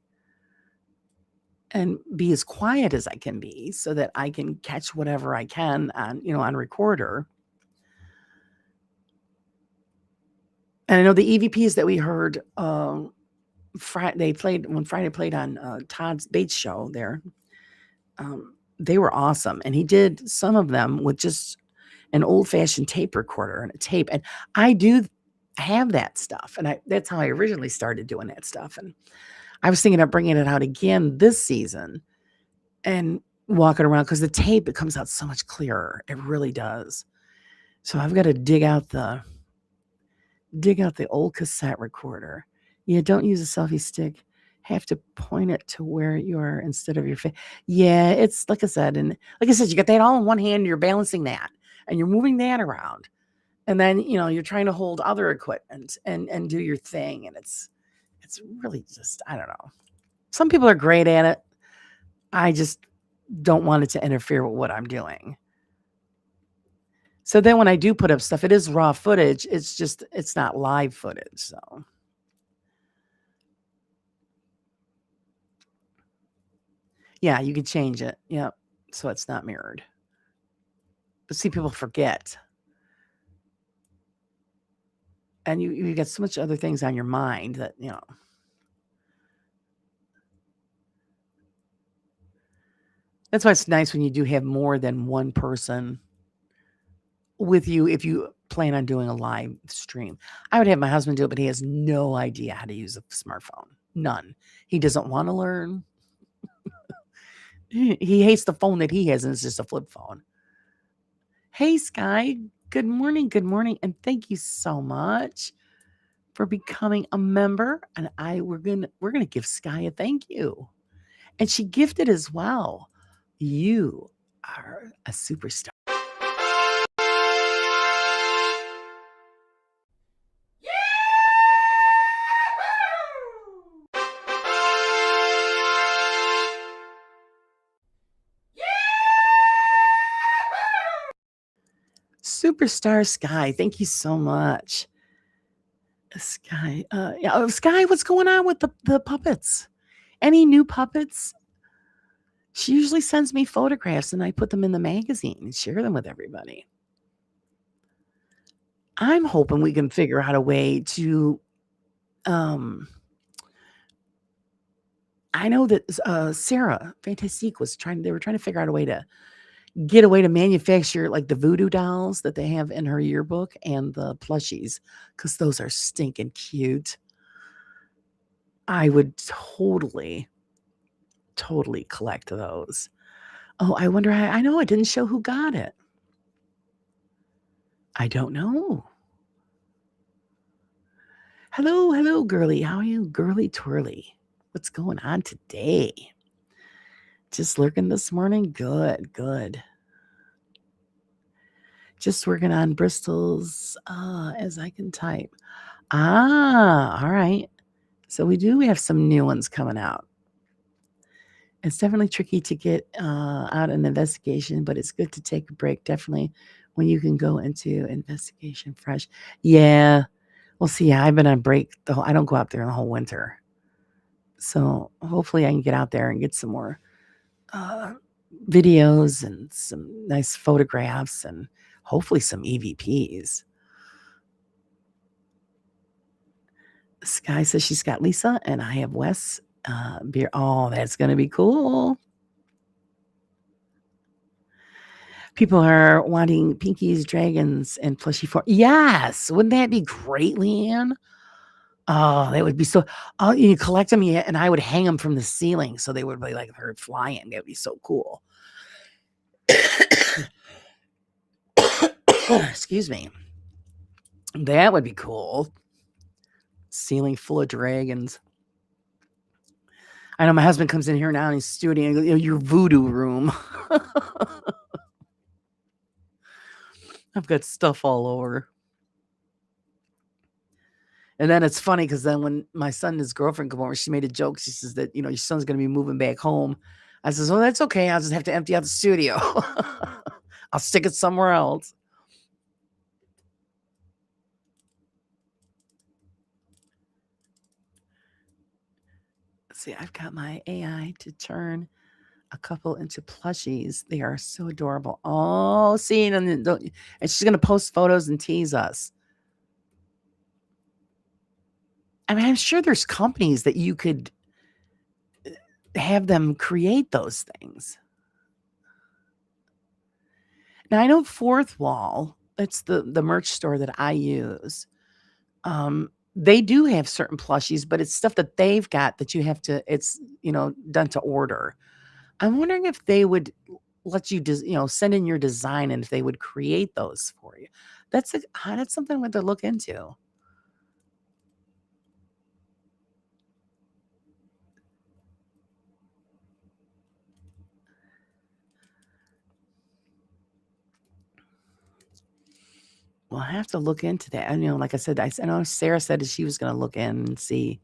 and be as quiet as I can be so that I can catch whatever I can on recorder. And I know the EVPs that we heard, Friday played on Todd's Bates show there. They were awesome, and he did some of them with just an old-fashioned tape recorder and a tape, and I do have that stuff, and that's how I originally started doing that stuff, and I was thinking of bringing it out again this season and walking around because the tape, it comes out so much clearer. It really does. So I've got to dig out the old cassette recorder. Yeah, don't use a selfie stick. Have to point it to where you are instead of your face. Yeah, it's like I said, and like I said, you got that all in one hand. You're balancing that, and you're moving that around, and then you're trying to hold other equipment and do your thing, and it's really just, I don't know. Some people are great at it. I just don't want it to interfere with what I'm doing. So then when I do put up stuff, it is raw footage. It's just, it's not live footage. So Yeah, you can change it. Yep. So it's not mirrored. But see, people forget. And you got so much other things on your mind that, that's why it's nice when you do have more than one person with you if you plan on doing a live stream. I would have my husband do it, but he has no idea how to use a smartphone. None. He doesn't want to learn. He hates the phone that he has, and it's just a flip phone. Hey, Sky. Good morning. Good morning. And thank you so much for becoming a member. And we're gonna give Sky a thank you. And she gifted as well. You are a superstar. Superstar Sky, thank you so much. Sky, yeah, Sky, what's going on with the puppets? Any new puppets? She usually sends me photographs and I put them in the magazine and share them with everybody. I'm hoping we can figure out a way to, um, I know that Sarah Fantastique they were trying to figure out a way to get a way to manufacture like the voodoo dolls that they have in her yearbook and the plushies because those are stinking cute. I would totally collect those. Oh, I wonder how I know it didn't show who got it. I don't know. Hello, hello, girly. How are you, girly twirly? What's going on today? Just lurking this morning? Good, good. Just working on Bristol's as I can type. Ah, all right. So we have some new ones coming out. It's definitely tricky to get out an investigation, but it's good to take a break. Definitely when you can go into investigation fresh. Yeah. Well, see, I've been on break. I don't go out there in the whole winter. So hopefully I can get out there and get some more uh, videos and some nice photographs and hopefully some EVPs. Sky says she's got Lisa and I have Wes. Beer. Oh, that's going to be cool. People are wanting Pinkies, Dragons, and Plushie for. Yes. Wouldn't that be great, Leanne? Oh, that would be so. Oh, you collect them, yeah, and I would hang them from the ceiling so they would be like her flying. That would be so cool. Excuse me. That would be cool. Ceiling full of dragons. I know my husband comes in here now and he's studying your voodoo room. I've got stuff all over. And then it's funny because then when my son and his girlfriend come over, she made a joke. She says that, your son's going to be moving back home. I says, oh, that's okay. I'll just have to empty out the studio. I'll stick it somewhere else. Let's see, I've got my AI to turn a couple into plushies. They are so adorable. Oh, see, and she's going to post photos and tease us. I mean, I'm sure there's companies that you could have them create those things. Now, I know Fourth Wall, it's the merch store that I use. They do have certain plushies, but it's stuff that they've got that you have to it's, done to order. I'm wondering if they would let you send in your design and if they would create those for you. That's something I want to look into. Well, I have to look into that. And, like I said, I know Sarah said that she was going to look in and see.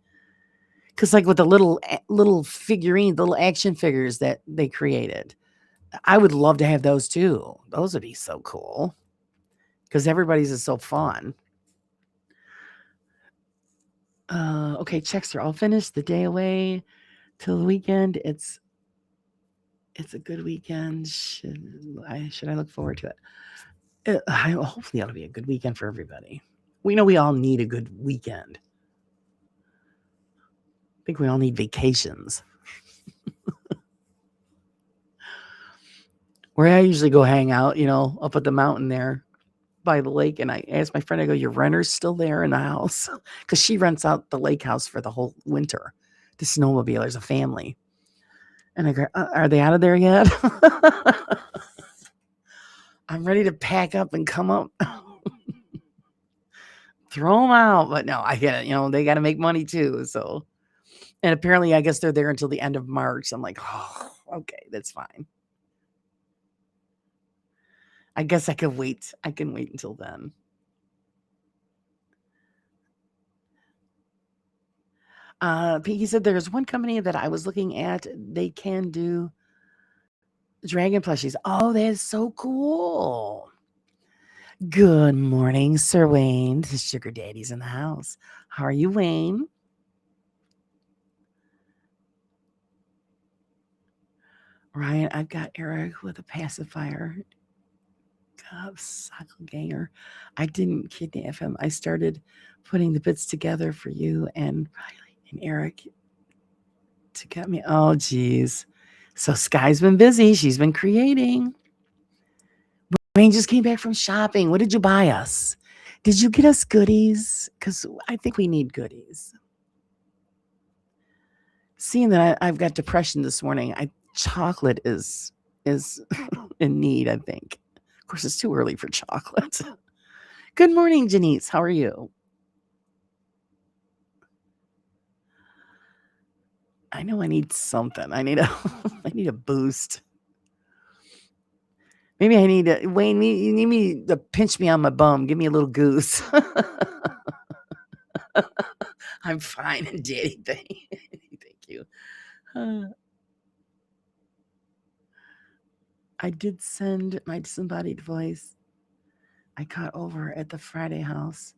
Because, like with the little figurine, the little action figures that they created, I would love to have those too. Those would be so cool. Because everybody's is so fun. Okay, checks are all finished. The day away till the weekend. It's It's a good weekend. Should I look forward to it? Hopefully, it'll be a good weekend for everybody. We know we all need a good weekend. I think we all need vacations. Where I usually go hang out, up at the mountain there by the lake. And I asked my friend, I go, your renter's still there in the house? Because she rents out the lake house for the whole winter to snowmobilers, a family. And I go, are they out of there yet? I'm ready to pack up and come up. Throw them out. But no, I get it. They got to make money too. So, and apparently, I guess they're there until the end of March. I'm like, oh, okay, that's fine. I guess I could wait. I can wait until then. Pinky said there's one company that I was looking at. They can do dragon plushies. Oh, that is so cool. Good morning, Sir Wayne. The sugar daddy's in the house. How are you, Wayne? Ryan, I've got Eric with a pacifier. Ganger. I didn't kidnap him. I started putting the bits together for you and Riley and Eric to get me. Oh, geez. So Sky's been busy. She's been creating. Wayne just came back from shopping. What did you buy us? Did you get us goodies? Because I think we need goodies. Seeing that I've got depression this morning, chocolate is in need, I think. Of course, it's too early for chocolate. Good morning, Janice. How are you? I know I need something. I need a boost. Maybe I need Wayne. You need me to pinch me on my bum. Give me a little goose. I'm fine, Daddy. Thank you. I did send my disembodied voice. I caught over at the Friday house.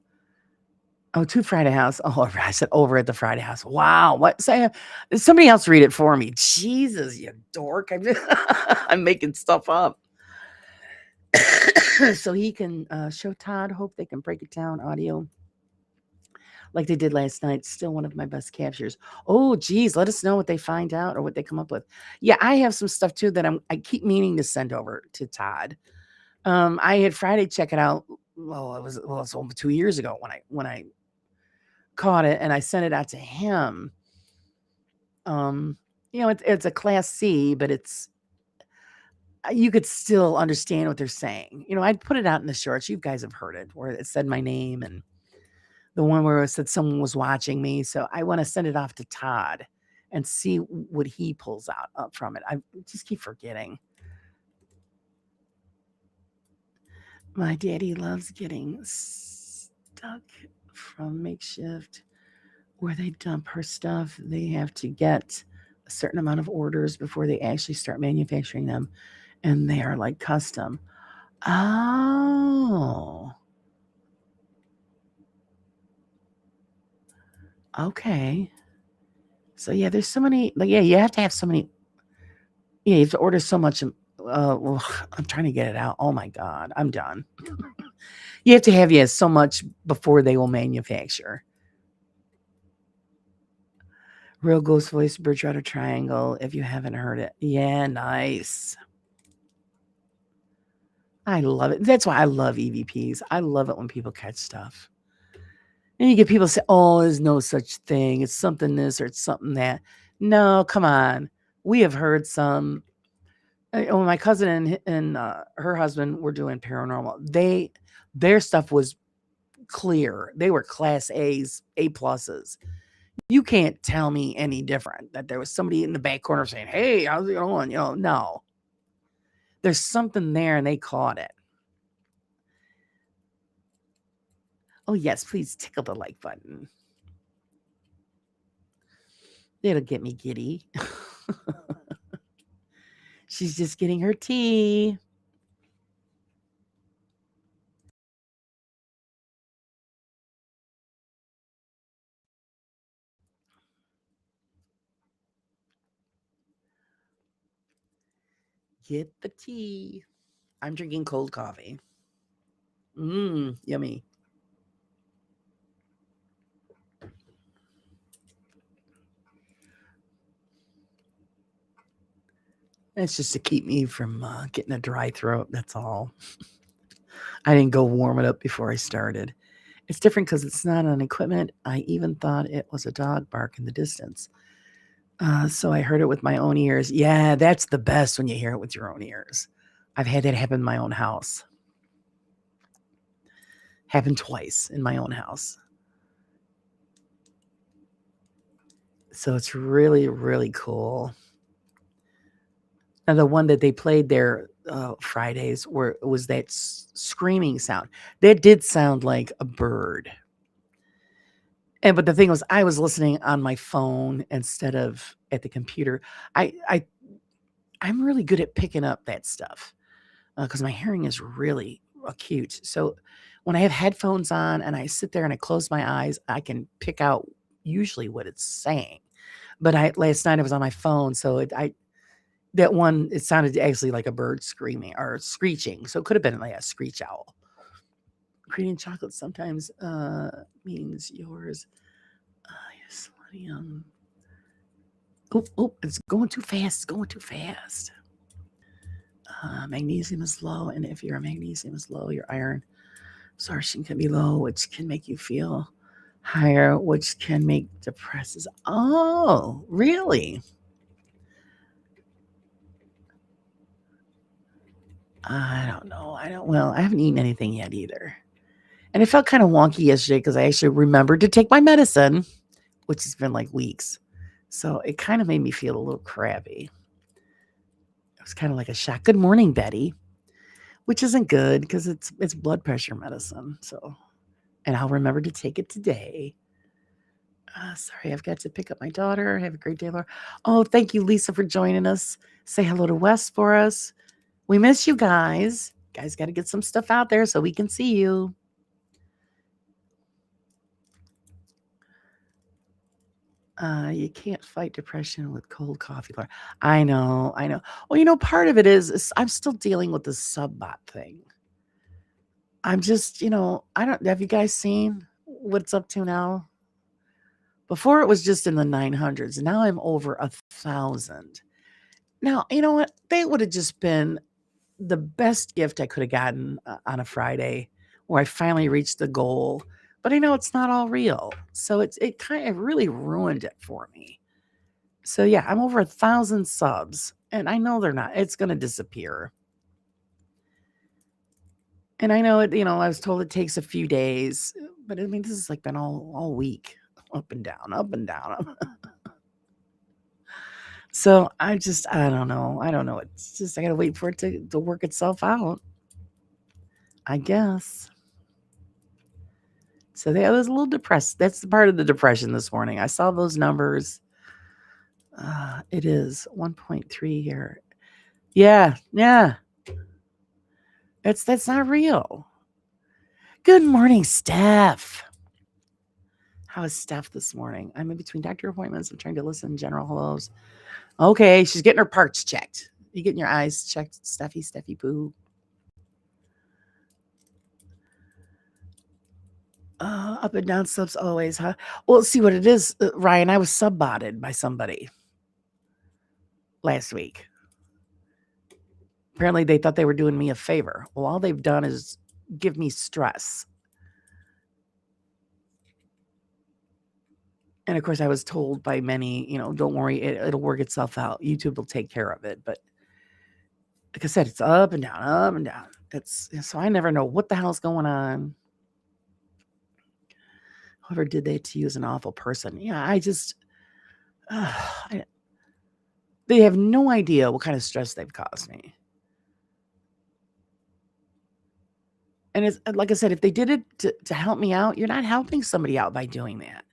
Oh, to Friday house. Oh, I said over at the Friday house. Wow. What? Say, somebody else read it for me. Jesus, you dork. I'm making stuff up. So he can show Todd. Hope they can break it down audio like they did last night. Still one of my best captures. Oh, geez. Let us know what they find out or what they come up with. Yeah, I have some stuff too that I keep meaning to send over to Todd. I had Friday check it out. Well, it was over 2 years ago when I caught it and I sent it out to him. It's a class C, but you could still understand what they're saying. I'd put it out in the shorts. You guys have heard it where it said my name and the one where it said someone was watching me. So I want to send it off to Todd and see what he pulls out up from it. I just keep forgetting. My daddy loves getting stuck from makeshift where they dump her stuff. They have to get a certain amount of orders before they actually start manufacturing them. And they are like custom. Oh. Okay. So yeah, there's so many. Like yeah, you have to have so many. Yeah, you have to order so much. Well, I'm trying to get it out. Oh my god, I'm done. You have to have so much before they will manufacture. Real Ghost Voice, Bridgewater Triangle. If you haven't heard it, yeah, nice. I love it. That's why I love EVPs. I love it when people catch stuff. And you get people say, oh, there's no such thing. It's something this or it's something that. No, come on. We have heard some. When my cousin and her husband were doing paranormal, their stuff was clear. They were class A's, A pluses. You can't tell me any different that there was somebody in the back corner saying, hey, how's it going? No. There's something there and they caught it. Oh, yes, please tickle the like button. It'll get me giddy. She's just getting her tea. Get the tea. I'm drinking cold coffee. Yummy. It's just to keep me from getting a dry throat. That's all. I didn't go warm it up before I started. It's different because it's not on equipment. I even thought it was a dog bark in the distance. So I heard it with my own ears. Yeah, that's the best when you hear it with your own ears. I've had that happen in my own house. Happened twice in my own house. So it's really, really cool. Now, the one that they played there Fridays was that screaming sound. That did sound like a bird. But the thing was, I was listening on my phone instead of at the computer. I, I I'm really good at picking up that stuff because my hearing is really acute. So when I have headphones on and I sit there and I close my eyes, I can pick out usually what it's saying. But last night I was on my phone, so that one it sounded actually like a bird screaming or screeching. So it could have been like a screech owl. Creating chocolate sometimes means yours. Yes, oh, it's going too fast. It's going too fast. Magnesium is low, and if your magnesium is low, your iron absorption can be low, which can make you feel higher, which can make depresses. Oh, really? I don't know. Well, I haven't eaten anything yet either. And it felt kind of wonky yesterday because I actually remembered to take my medicine, which has been like weeks. So it kind of made me feel a little crabby. It was kind of like a shock. Good morning, Betty, which isn't good because it's blood pressure medicine. So, and I'll remember to take it today. Sorry, I've got to pick up my daughter. Have a great day, Laura. Oh, thank you, Lisa, for joining us. Say hello to Wes for us. We miss you guys. Guys, got to get some stuff out there so we can see you. You can't fight depression with cold coffee, Laura. I know. Well, part of it is I'm still dealing with the subbot thing. I'm just, I don't. Have you guys seen what's up to now? Before it was just in the 900s. Now I'm over 1,000. Now, you know what? They would have just been the best gift I could have gotten on a Friday where I finally reached the goal. But I know it's not all real. So it kind of really ruined it for me. So yeah, I'm over 1,000 subs and I know it's going to disappear. And I know I was told it takes a few days, but I mean, this has like been all week, up and down, up and down. So I don't know. I don't know. It's just, I got to wait for it to work itself out, I guess. So I was a little depressed. That's the part of the depression this morning. I saw those numbers. It is 1.3 here. Yeah. That's not real. Good morning, Steph. How is Steph this morning? I'm in between doctor appointments. I'm trying to listen general hellos. Okay, she's getting her parts checked. You getting your eyes checked, Steffi Poo? Up and down subs always, huh? Well, see what it is, Ryan. I was subbotted by somebody last week. Apparently, they thought they were doing me a favor. Well, all they've done is give me stress. And of course, I was told by many, don't worry, it'll work itself out. YouTube will take care of it. But like I said, it's up and down, up and down. So I never know what the hell's going on. Whoever did that to you is an awful person. Yeah, they have no idea what kind of stress they've caused me. And it's like I said, if they did it to help me out, you're not helping somebody out by doing that.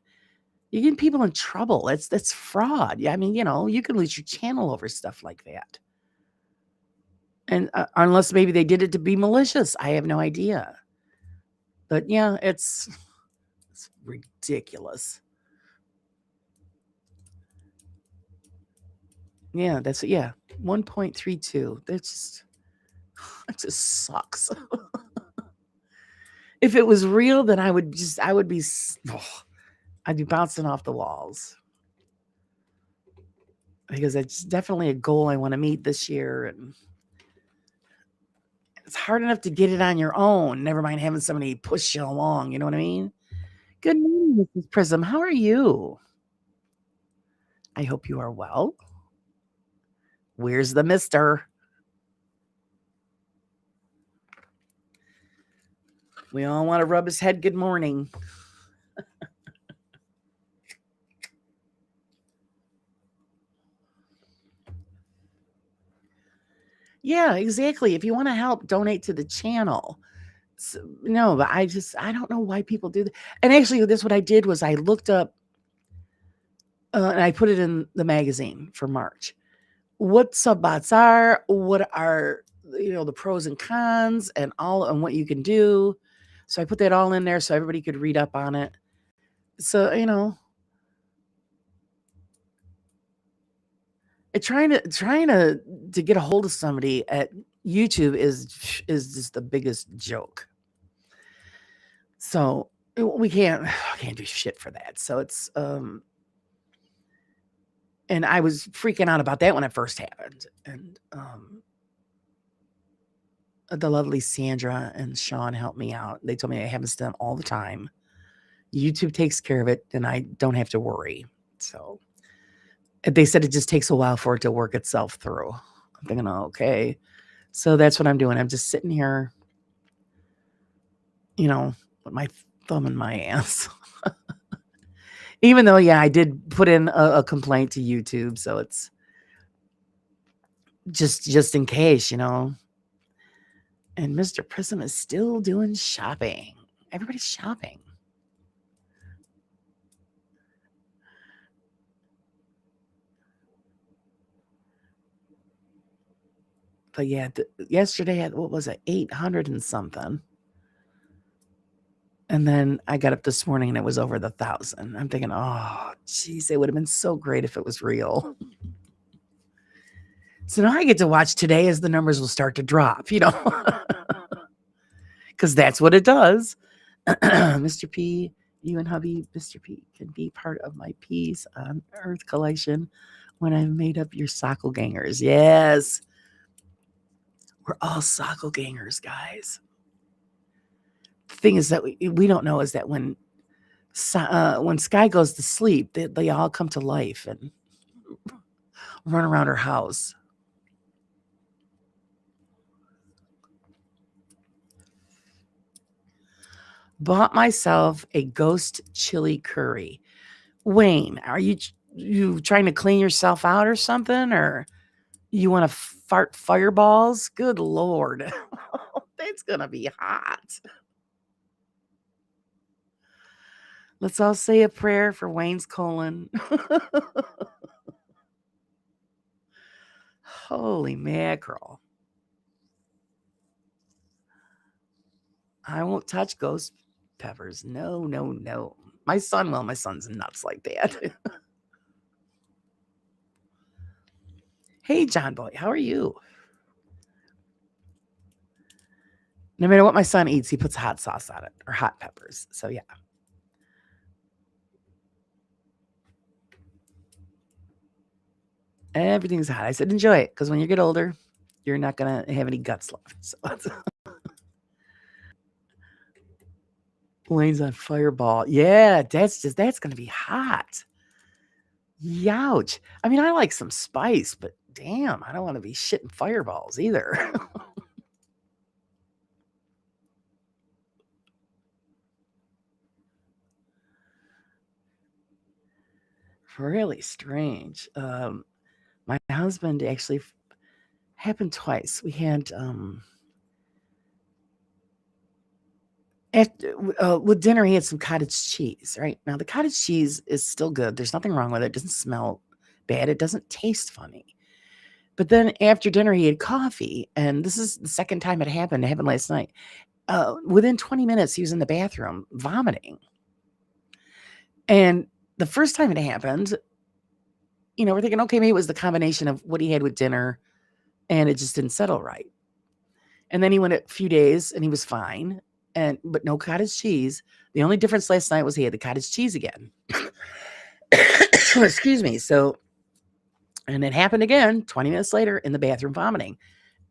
You're getting people in trouble. That's fraud. Yeah, I mean, you could lose your channel over stuff like that. And unless maybe they did it to be malicious, I have no idea. But yeah, it's ridiculous. Yeah, that's yeah, 1.32. That's just that just sucks. If it was real, then I would be I'd be bouncing off the walls because it's definitely a goal I want to meet this year, and it's hard enough to get it on your own. Never mind having somebody push you along. You know what I mean? Good morning, Mrs. Prism. How are you? I hope you are well. Where's the mister? We all want to rub his head good morning. Yeah, exactly. If you want to help, donate to the channel. So, no, but I don't know why people do that. And actually, this what I did was I looked up and I put it in the magazine for March. What subbots are, what are the pros and cons, and all and what you can do. So I put that all in there so everybody could read up on it. So trying to get a hold of somebody at YouTube is just the biggest joke. So we can't do shit for that. So it's and I was freaking out about that when it first happened. And the lovely Sandra and Sean helped me out. They told me it happens to them all the time. YouTube takes care of it, and I don't have to worry. So they said it just takes a while for it to work itself through. I'm thinking, oh, okay. So that's what I'm doing. I'm just sitting here, with my thumb in my ass. Even though, yeah, I did put in a complaint to YouTube, so it's just in case, And Mr. Prism is still doing shopping. Everybody's shopping. But yeah, yesterday, what was it, 800 and something. And then I got up this morning and it was over the 1,000. I'm thinking, oh, geez, it would have been so great if it was real. So now I get to watch today as the numbers will start to drop, because that's what it does. Mr. P, you and hubby, Mr. P, can be part of my Peace on Earth collection when I've made up your Sockelgangers. Yes. We're all Sockelgangers, guys. The thing is that we don't know is that when Sky goes to sleep, they all come to life and run around her house. Bought myself a ghost chili curry. Wayne, are you trying to clean yourself out or something? Or you want to fart fireballs? Good Lord. That's going to be hot. Let's all say a prayer for Wayne's colon. Holy mackerel. I won't touch ghost peppers. No, no, no. My son will. My son's nuts like that. Hey, John Boy, how are you? No matter what my son eats, he puts hot sauce on it or hot peppers. So, yeah. Everything's hot. I said, enjoy it because when you get older, you're not going to have any guts left. So, Wayne's on fireball. Yeah, that's going to be hot. Youch. I mean, I like some spice, but damn, I don't want to be shitting fireballs either. Really strange. My husband actually happened twice. We had with dinner he had some cottage cheese. Right now, the cottage cheese is still good. There's nothing wrong with it. It doesn't smell bad. It doesn't taste funny. But then after dinner he had coffee, and this is the second time it happened. It happened last night. Within 20 minutes, he was in the bathroom vomiting. And the first time it happened, we're thinking, okay, maybe it was the combination of what he had with dinner and it just didn't settle right. And then he went a few days and he was fine. But no cottage cheese. The only difference last night was he had the cottage cheese again. Excuse me. So, and it happened again 20 minutes later in the bathroom vomiting.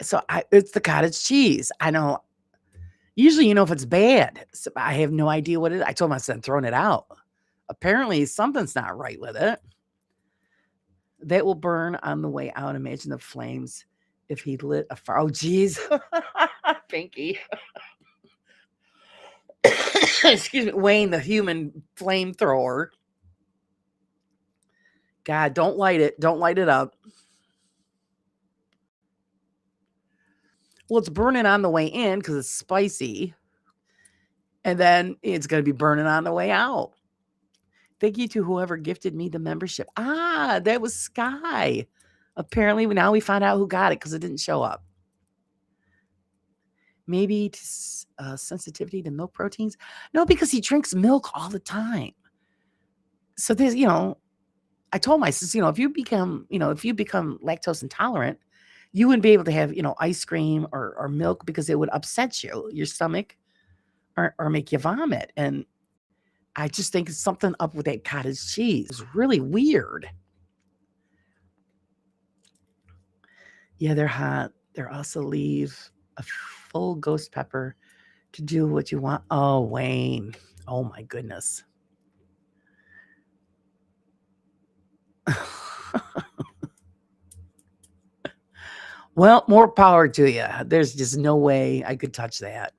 So it's the cottage cheese. I know. Usually, if it's bad. So I have no idea what it is. I told my son throwing it out. Apparently, something's not right with it. That will burn on the way out. Imagine the flames if he lit a fire. Oh, geez. Pinky. Excuse me. Wayne, the human flamethrower. God, don't light it. Don't light it up. Well, it's burning on the way in because it's spicy. And then it's going to be burning on the way out. Thank you to whoever gifted me the membership. Ah, that was Sky. Apparently, now we found out who got it because it didn't show up. Maybe sensitivity to milk proteins? No, because he drinks milk all the time. So there's, I told my sister, if you become lactose intolerant, you wouldn't be able to have, ice cream or milk because it would upset your stomach or make you vomit. And I just think it's something up with that cottage cheese. It's really weird. Yeah, they're hot. They're also leave a full ghost pepper to do what you want. Oh, Wayne. Oh, my goodness. Well, more power to you. There's just no way I could touch that.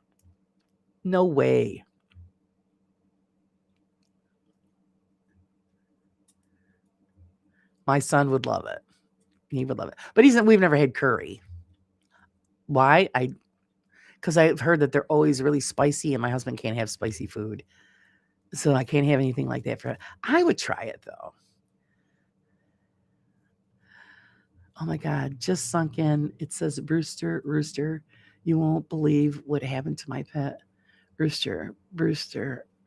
No way. My son would love it. He would love it. But we've never had curry. Why? Because I've heard that they're always really spicy and my husband can't have spicy food. So I can't have anything like that for it. I would try it though. Oh my God, just sunk in. It says, Rooster, you won't believe what happened to my pet. Brewster,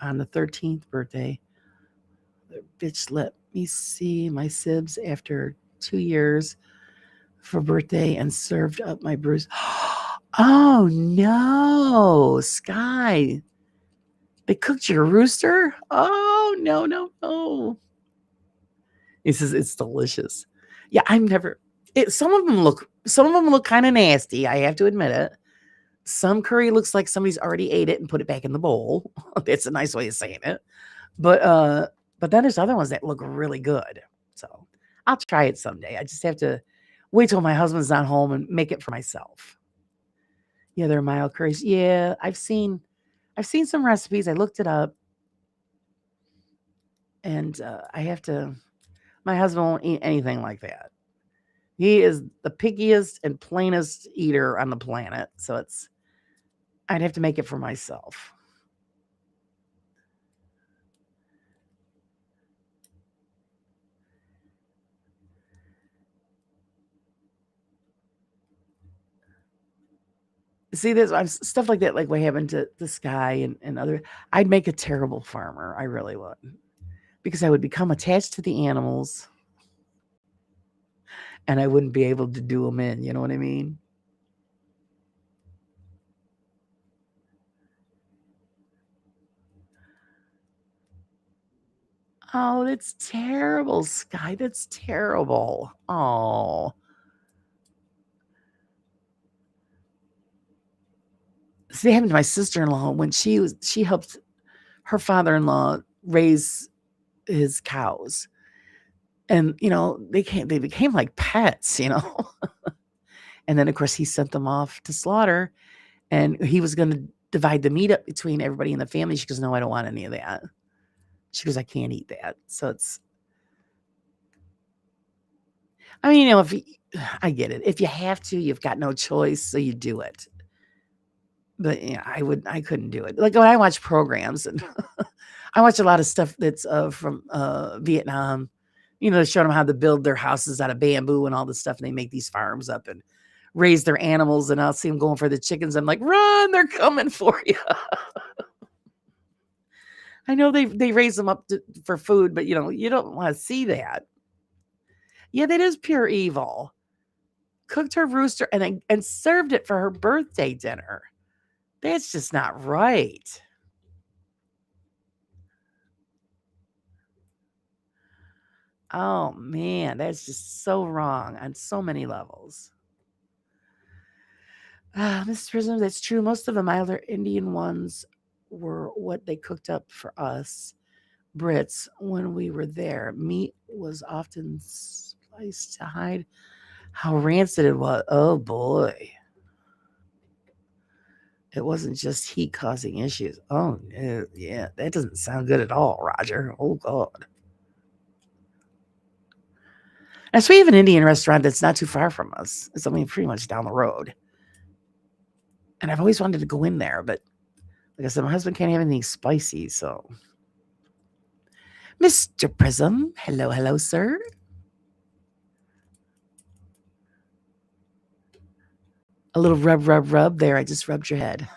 on the 13th birthday. The bitch let me see my sibs after 2 years for birthday and served up my Bruce. Oh no, Sky. They cooked your rooster? Oh, no. He says it's delicious. Yeah, some of them look kind of nasty. I have to admit it. Some curry looks like somebody's already ate it and put it back in the bowl. That's a nice way of saying it. But then there's other ones that look really good. So I'll try it someday. I just have to wait till my husband's not home and make it for myself. Yeah, they're mild curries. Yeah, I've seen some recipes. I looked it up. And my husband won't eat anything like that. He is the pickiest and plainest eater on the planet. So I'd have to make it for myself. See, this stuff like that, like what happened to the Sky and other. I'd make a terrible farmer. I really would, because I would become attached to the animals, and I wouldn't be able to do them in. You know what I mean? Oh, that's terrible, Sky. That's terrible. Oh. See, it happened to my sister-in-law when she helped her father-in-law raise his cows. And, they became like pets, And then, of course, he sent them off to slaughter, and he was going to divide the meat up between everybody in the family. She goes, no, I don't want any of that. She goes, I can't eat that. So I mean, I get it. If you have to, you've got no choice, so you do it. But yeah, I couldn't do it. Like when I watch programs, and I watch a lot of stuff that's from Vietnam. They show them how to build their houses out of bamboo and all this stuff, and they make these farms up and raise their animals. And I'll see them going for the chickens. I'm like, run! They're coming for you. I know they raise them up for food, but you don't want to see that. Yeah, that is pure evil. Cooked her rooster and served it for her birthday dinner. That's just not right. Oh man, that's just so wrong on so many levels. Mr. Prism, that's true. Most of the milder Indian ones were what they cooked up for us Brits when we were there. Meat was often spiced to hide how rancid it was. Oh boy. It wasn't just heat causing issues. Oh no, yeah, that doesn't sound good at all, Roger. Oh god. And so we have an Indian restaurant that's not too far from us. It's only pretty much down the road. And I've always wanted to go in there, but like I said, my husband can't have anything spicy, so Mr. Prism, hello, hello, sir. A little rub, rub, rub there. I just rubbed your head.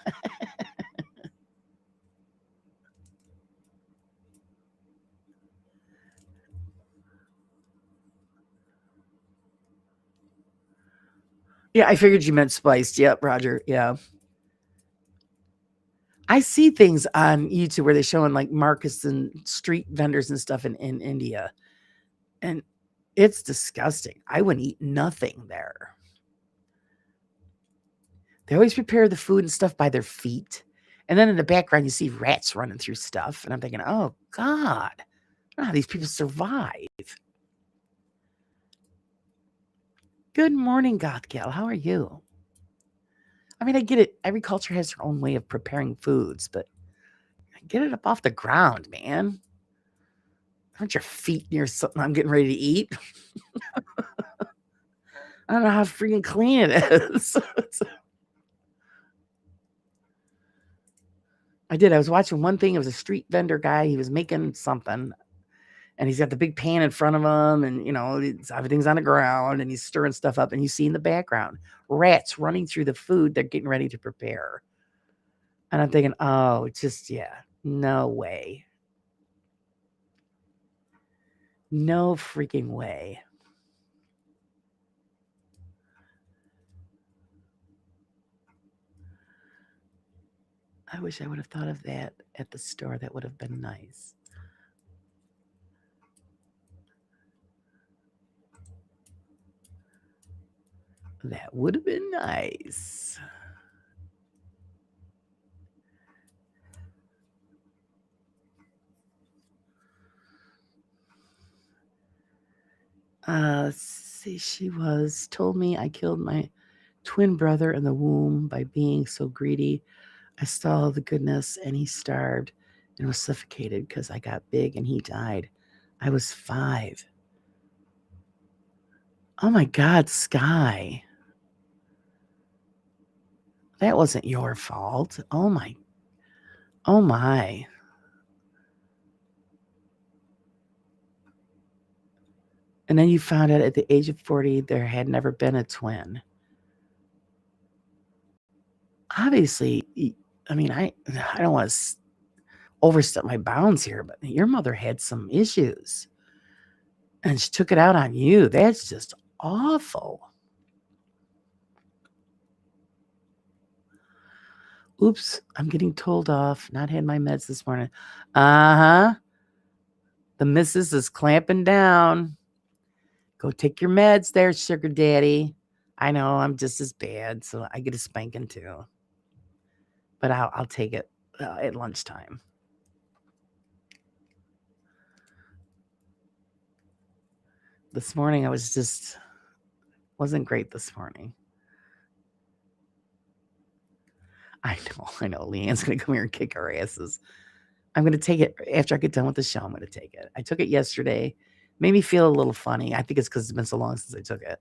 Yeah, I figured you meant spiced. Yep, Roger. Yeah. I see things on YouTube where they're showing like markets and street vendors and stuff in India. And it's disgusting. I wouldn't eat nothing there. They always prepare the food and stuff by their feet. And then in the background, you see rats running through stuff. And I'm thinking, oh, God, I don't know how these people survive. Good morning, Goth Gal. How are you? I mean, I get it. Every culture has their own way of preparing foods, but get it up off the ground, man. Aren't your feet near something I'm getting ready to eat? I don't know how freaking clean it is. I did. I was watching one thing. It was a street vendor guy. He was making something, and he's got the big pan in front of him, and everything's on the ground, and he's stirring stuff up, and you see in the background rats running through the food they're getting ready to prepare. And I'm thinking, oh, just no way. No freaking way. I wish I would have thought of that at the store. That would have been nice. That would have been nice. See, she told me I killed my twin brother in the womb by being so greedy. I stole the goodness and he starved and was suffocated because I got big and he died. I was 5. Oh my God, Sky. That wasn't your fault. Oh my. Oh my. And then you found out at the age of 40 there had never been a twin. Obviously, I mean, I don't want to overstep my bounds here, but your mother had some issues and she took it out on you. That's just awful. Oops, I'm getting told off. Not had my meds this morning. Uh-huh. The missus is clamping down. Go take your meds there, sugar daddy. I know I'm just as bad, so I get a spanking too. But I'll take it at lunchtime. This morning I wasn't great this morning. I know. Leanne's gonna come here and kick our asses. I'm gonna take it after I get done with the show. I'm gonna take it. I took it yesterday. Made me feel a little funny. I think it's because it's been so long since I took it.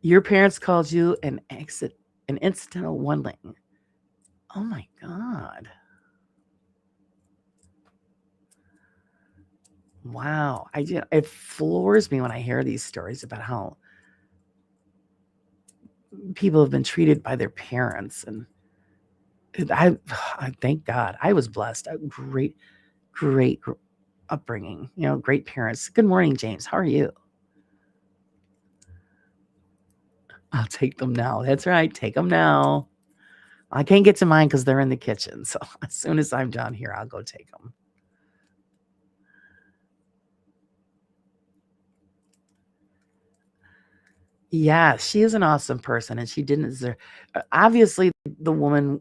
Your parents called you an incidental oneling. Oh my God. Wow. It floors me when I hear these stories about how people have been treated by their parents. And I thank God I was blessed. Great. upbringing, great parents. Good morning, James. How are you? I'll take them now. That's right. Take them now. I can't get to mine because they're in the kitchen. So as soon as I'm done here, I'll go take them. Yeah, she is an awesome person, and she didn't deserve. Obviously, the woman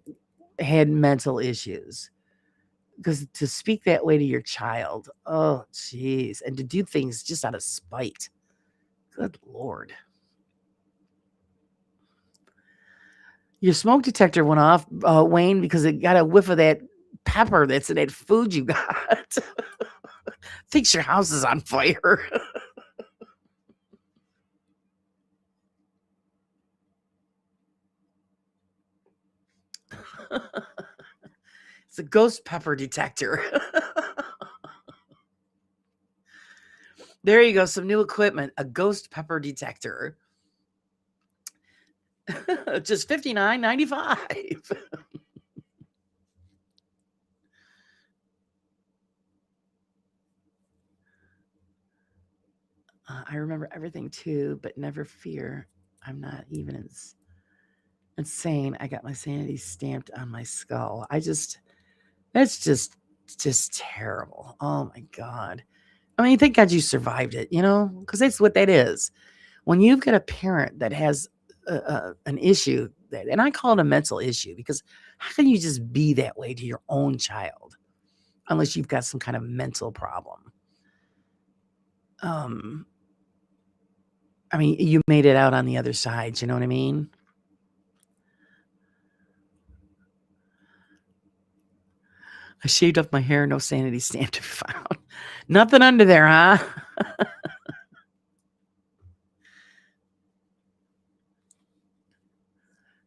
had mental issues because to speak that way to your child, oh, jeez, and to do things just out of spite. Good Lord. Your smoke detector went off, Wayne, because it got a whiff of that pepper that's in that food you got. Thinks your house is on fire. It's a ghost pepper detector. There you go. Some new equipment, a ghost pepper detector. Just $59.95. I remember everything too, but never fear. I'm not even insane. I got my sanity stamped on my skull. That's just terrible. Oh my God. I mean, thank God you survived it, because that's what that is. When you've got a parent that has an issue, and I call it a mental issue, because how can you just be that way to your own child unless you've got some kind of mental problem? Um, I mean, you made it out on the other side. You know what I mean? I shaved off my hair, no sanity stamp to be found. Nothing under there, huh?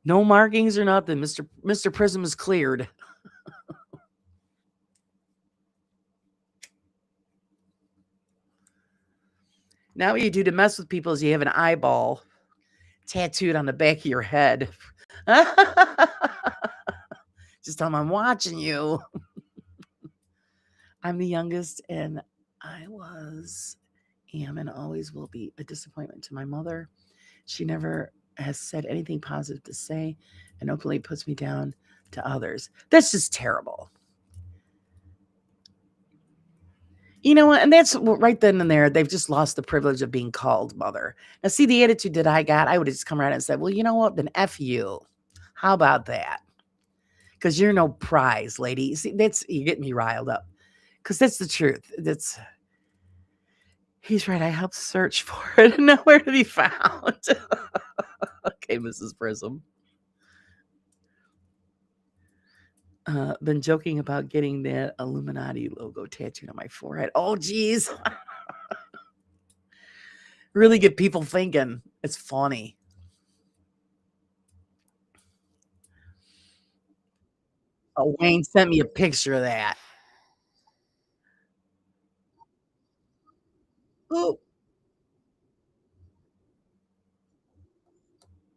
No markings or nothing. Mr. Prism is cleared. Now what you do to mess with people is you have an eyeball tattooed on the back of your head. Just tell them I'm watching you. I'm the youngest, and I am, and always will be a disappointment to my mother. She never has said anything positive to say and openly puts me down to others. That's just terrible. You know what? And that's right then and there. They've just lost the privilege of being called mother. Now, see the attitude that I got. I would have just come around and said, "Well, you know what? Then f you. How about that? Because you're no prize, lady." See, you get me riled up. Because that's the truth. He's right. I helped search for it and nowhere to be found. Okay, Mrs. Prism. Been joking about getting that Illuminati logo tattooed on my forehead. Oh, geez. Really get people thinking. It's funny. Oh, Wayne sent me a picture of that. Oh,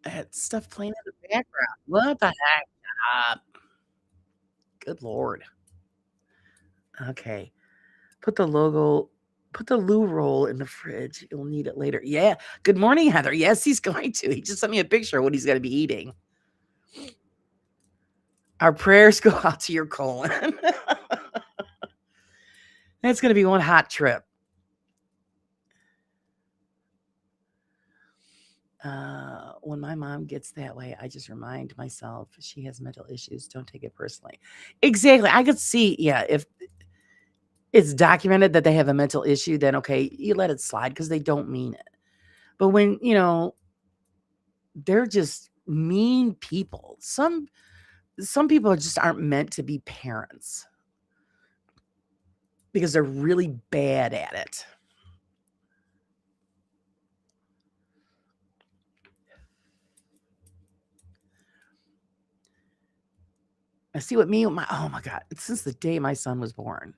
that stuff playing in the background. What the heck? Good Lord. Okay. Put the logo, put the loo roll in the fridge. You'll need it later. Yeah. Good morning, Heather. Yes, he's going to. He just sent me a picture of what he's going to be eating. Our prayers go out to your colon. That's going to be one hot trip. When my mom gets that way, I just remind myself she has mental issues. Don't take it personally. Exactly. I could see, yeah, if it's documented that they have a mental issue, then okay, you let it slide because they don't mean it. But when, they're just mean people. Some people just aren't meant to be parents because they're really bad at it. I see what oh my God, since the day my son was born,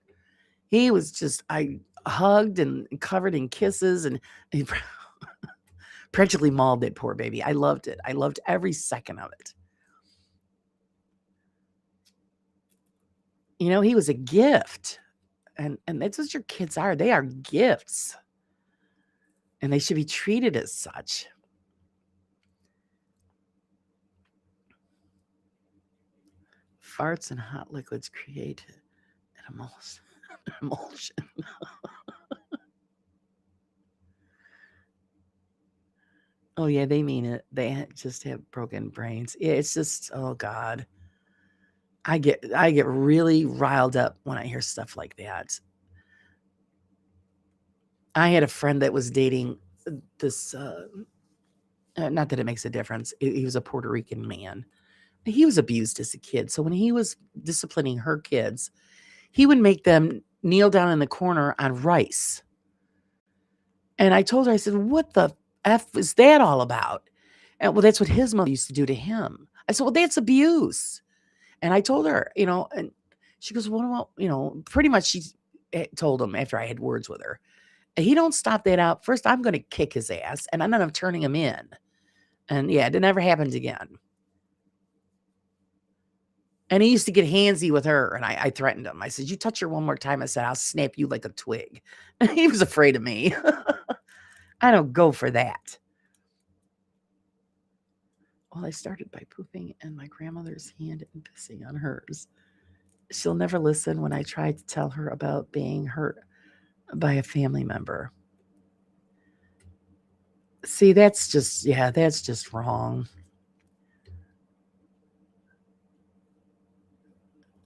he was just, I hugged and covered in kisses and he practically mauled that poor baby. I loved it. I loved every second of it. He was a gift. And that's what your kids are. They are gifts, and they should be treated as such. Farts and hot liquids create an emulsion. Oh yeah, they mean it. They just have broken brains. Yeah, it's just, oh God. I get really riled up when I hear stuff like that. I had a friend that was dating this not that it makes a difference. He was a Puerto Rican man. He was abused as a kid. So when he was disciplining her kids, he would make them kneel down in the corner on rice. And I told her, I said, "What the F is that all about?" And well, that's what his mother used to do to him. I said, "Well, that's abuse." And I told her, and she goes, "What about, pretty much she told him after I had words with her, he don't stop that out. First, I'm going to kick his ass and I'm not turning him in." And yeah, it never happened again. And he used to get handsy with her, and I threatened him. I said, "You touch her one more time," I said, "I'll snap you like a twig." And he was afraid of me. I don't go for that. Well, I started by pooping in my grandmother's hand and pissing on hers. She'll never listen when I try to tell her about being hurt by a family member. See, that's just wrong.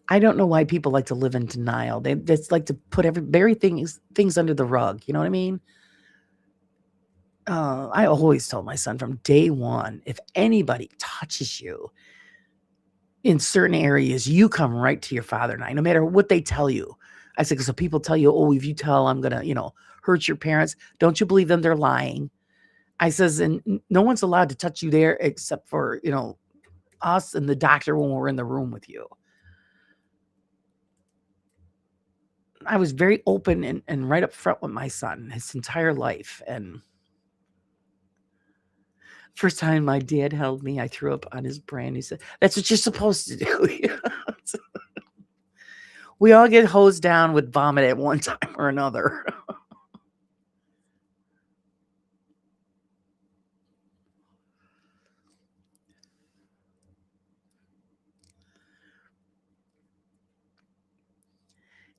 I don't know why people like to live in denial. They just like to put bury things under the rug. You know what I mean? I always told my son from day one, if anybody touches you in certain areas, you come right to your father and I, no matter what they tell you. I said, because so people tell you, "Oh, if you tell I'm gonna, hurt your parents, don't you believe them? They're lying." I says, "And no one's allowed to touch you there except for, us and the doctor when we're in the room with you." I was very open and right up front with my son his entire life. And first time my dad held me, I threw up on his brain. He said, "That's what you're supposed to do." We all get hosed down with vomit at one time or another.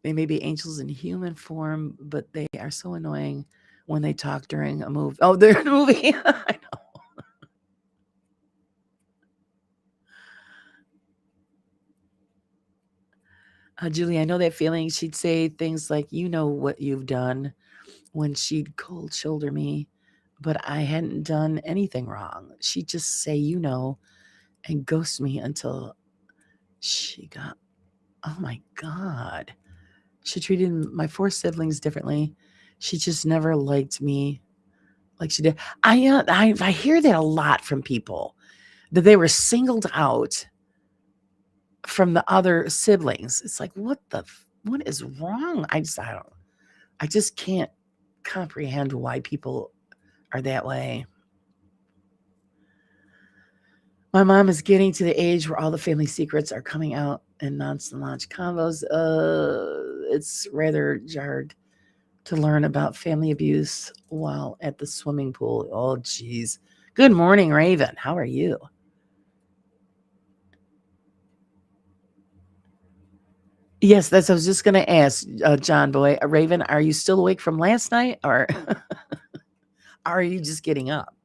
They may be angels in human form, but they are so annoying when they talk during a movie. Oh, they're in a movie. I know. Julie, I know that feeling. She'd say things like, "You know what you've done," when she'd cold shoulder me, but I hadn't done anything wrong. She'd just say, and ghost me until she got, oh my God. She treated my 4 siblings differently. She just never liked me like she did. I hear that a lot from people, that they were singled out from the other siblings. It's like, what is wrong? I just can't comprehend why people are that way. My mom is getting to the age where all the family secrets are coming out in non-launch combos. It's rather jarred to learn about family abuse while at the swimming pool. Oh, geez. Good morning, Raven. How are you? Yes, I was just going to ask, John Boy. Raven, are you still awake from last night, or are you just getting up?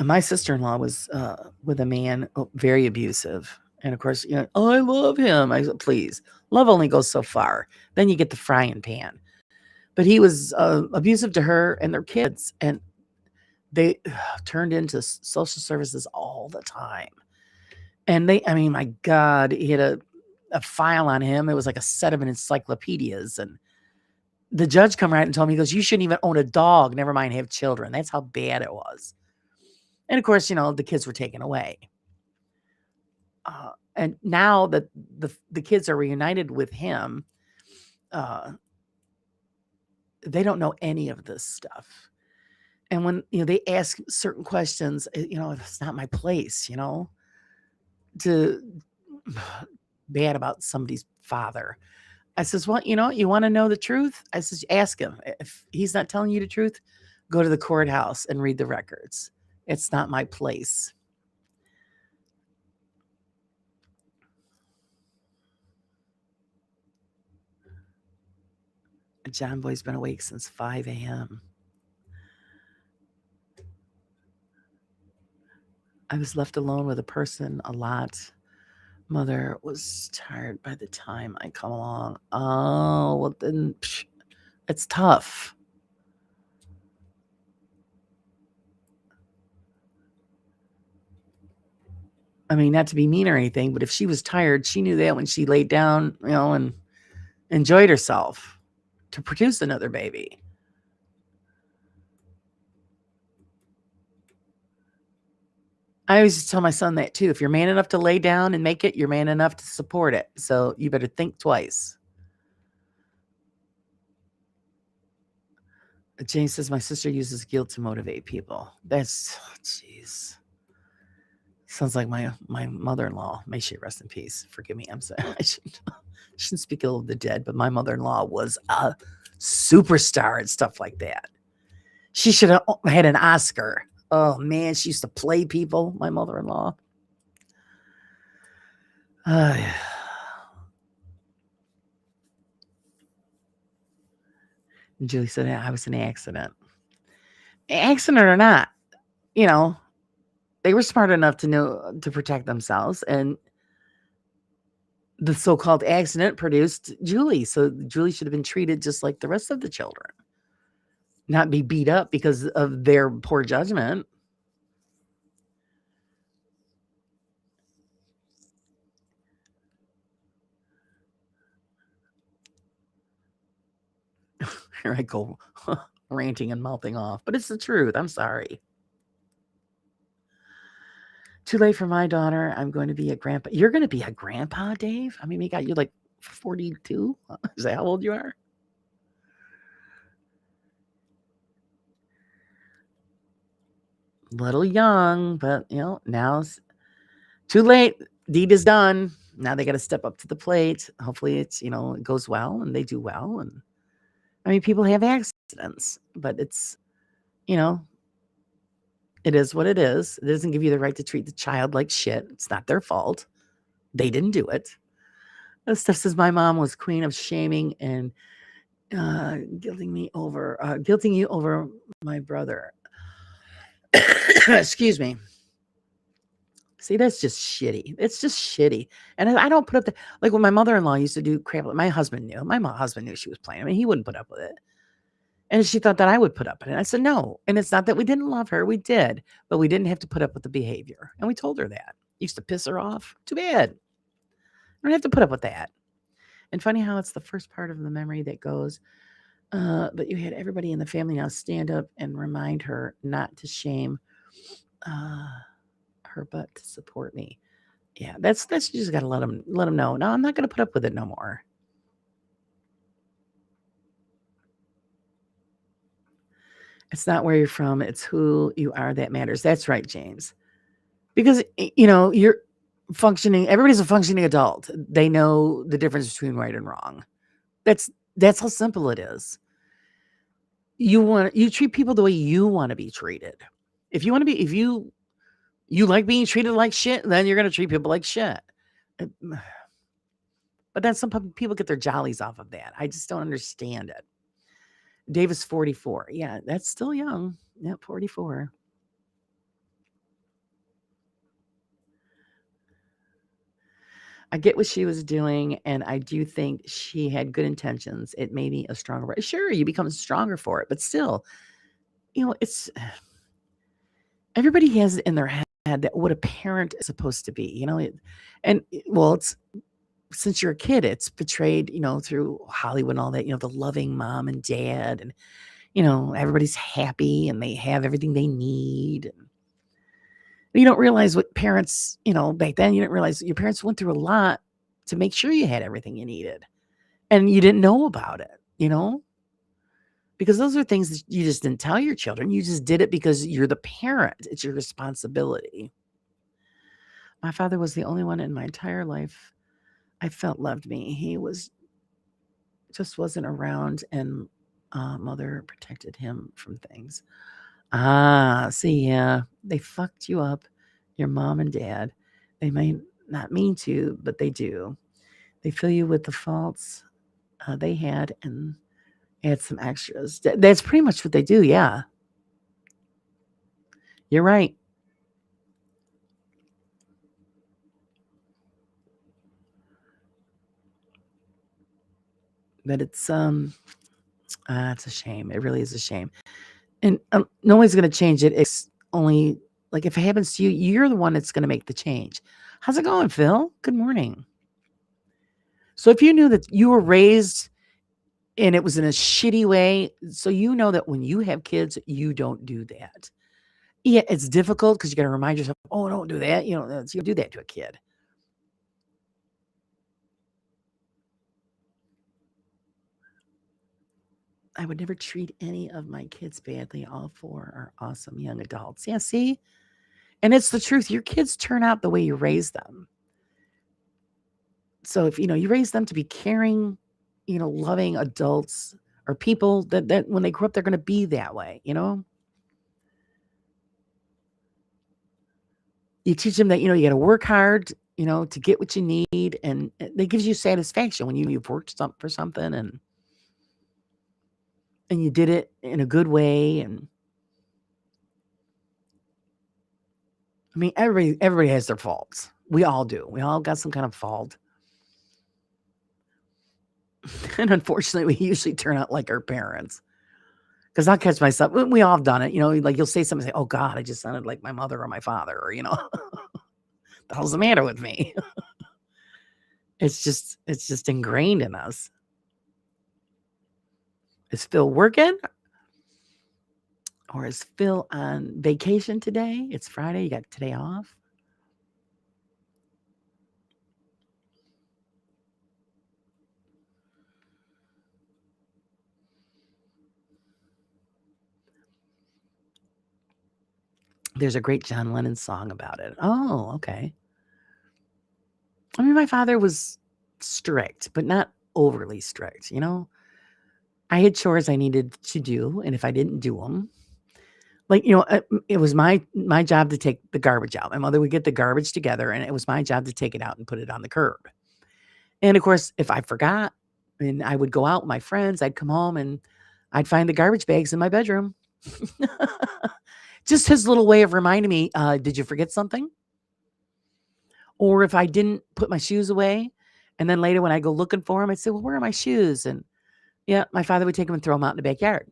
My sister-in-law was with a man, very abusive. And of course, "Oh, I love him." I said, "Please, love only goes so far. Then you get the frying pan." But he was abusive to her and their kids, and they turned into social services all the time. And I mean, my God, he had a file on him. It was like a set of encyclopedias. And the judge come right and told me, he goes, "You shouldn't even own a dog, never mind have children." That's how bad it was. And of course, the kids were taken away. And now that the kids are reunited with him, uh, they don't know any of this stuff. And when, they ask certain questions, it's not my place, to bad about somebody's father. I says, well, you want to know the truth? I says, ask him. If he's not telling you the truth, go to the courthouse and read the records. It's not my place. John Boy's been awake since 5 a.m. I was left alone with a person a lot. Mother was tired by the time I come along. Oh, well then, it's tough. I mean, not to be mean or anything, but if she was tired, she knew that when she laid down, and enjoyed herself to produce another baby. I always tell my son that too. If you're man enough to lay down and make it, you're man enough to support it. So you better think twice. James says, my sister uses guilt to motivate people. That's, jeez. Sounds like my mother-in-law. May she rest in peace. Forgive me. I'm sorry. I shouldn't speak ill of the dead, but my mother-in-law was a superstar and stuff like that. She should have had an Oscar. Oh, man. She used to play people, my mother-in-law. Julie said, I was an accident. Accident or not, they were smart enough to know to protect themselves. And the so-called accident produced Julie. So Julie should have been treated just like the rest of the children. Not be beat up because of their poor judgment. Here I go ranting and mouthing off. But it's the truth. I'm sorry. Too late for my daughter. I'm going to be a grandpa. You're going to be a grandpa, Dave? I mean, you're like 42? Is that how old you are? Little young, but, now's too late. Deed is done. Now they got to step up to the plate. Hopefully it's, it goes well and they do well. And I mean, people have accidents, but it's, it is what it is. It doesn't give you the right to treat the child like shit. It's not their fault. They didn't do it. Steph says, my mom was queen of shaming and guilting you over my brother. Excuse me. See, that's just shitty. It's just shitty. And I don't put up like when my mother-in-law used to do crap. My husband knew. My husband knew she was playing. I mean, he wouldn't put up with it. And she thought that I would put up with it. I said, no. And it's not that we didn't love her. We did. But we didn't have to put up with the behavior. And we told her that. Used to piss her off. Too bad. I don't have to put up with that. And funny how it's the first part of the memory that goes, but you had everybody in the family now stand up and remind her not to shame her, but to support me. Yeah, that's you just got to let them know. No, I'm not going to put up with it no more. It's not where you're from. It's who you are that matters. That's right, James. Because, you're functioning. Everybody's a functioning adult. They know the difference between right and wrong. That's how simple it is. You treat people the way you want to be treated. If you like being treated like shit, then you're going to treat people like shit. But then some people get their jollies off of that. I just don't understand it. Dave is 44. Yeah, that's still young. Yeah, 44. I get what she was doing, and I do think she had good intentions. It made me a stronger. Sure, you become stronger for it, but still, it's everybody has it in their head that what a parent is supposed to be. It's since you're a kid, it's portrayed, through Hollywood and all that. The loving mom and dad, and everybody's happy and they have everything they need. You don't realize what parents, back then, you didn't realize your parents went through a lot to make sure you had everything you needed. And you didn't know about it, Because those are things that you just didn't tell your children. You just did it because you're the parent. It's your responsibility. My father was the only one in my entire life I felt loved me. He just wasn't around, and mother protected him from things. Ah, see, yeah, they fucked you up, your mom and dad. They may not mean to, but they do. They fill you with the faults they had and add some extras. That's pretty much what they do. Yeah, you're right. But it's a shame. It really is a shame. And no one's going to change it. It's only like if it happens to you, you're the one that's going to make the change. How's it going, Phil? Good morning. So if you knew that you were raised and it was in a shitty way, so you know that when you have kids, you don't do that. Yeah, it's difficult because you got to remind yourself, oh, don't do that. You know, you do that to a kid. I would never treat any of my kids badly. All four are awesome young adults. Yeah, see? And it's the truth. Your kids turn out the way you raise them. So if you raise them to be caring, loving adults or people that when they grow up they're going to be that way. You teach them that you got to work hard, to get what you need, and that gives you satisfaction when you've worked for something and you did it in a good way. And I mean, everybody has their faults. We all do. We all got some kind of fault. And unfortunately, we usually turn out like our parents. Because I'll catch myself. We all have done it. Like you'll say something, say, "Oh God, I just sounded like my mother or my father," or the hell's the matter with me? It's just ingrained in us. Is Phil working, or is Phil on vacation today? It's Friday. You got today off. There's a great John Lennon song about it. Oh, okay. I mean, my father was strict, but not overly strict. I had chores I needed to do, and if I didn't do them, like it was my job to take the garbage out. My mother would get the garbage together, and it was my job to take it out and put it on the curb. And of course, if I forgot, and I would go out with my friends, I'd come home and I'd find the garbage bags in my bedroom. Just his little way of reminding me, did you forget something? Or if I didn't put my shoes away, and then later when I go looking for them, I'd say, well, where are my shoes? And yeah, my father would take them and throw them out in the backyard.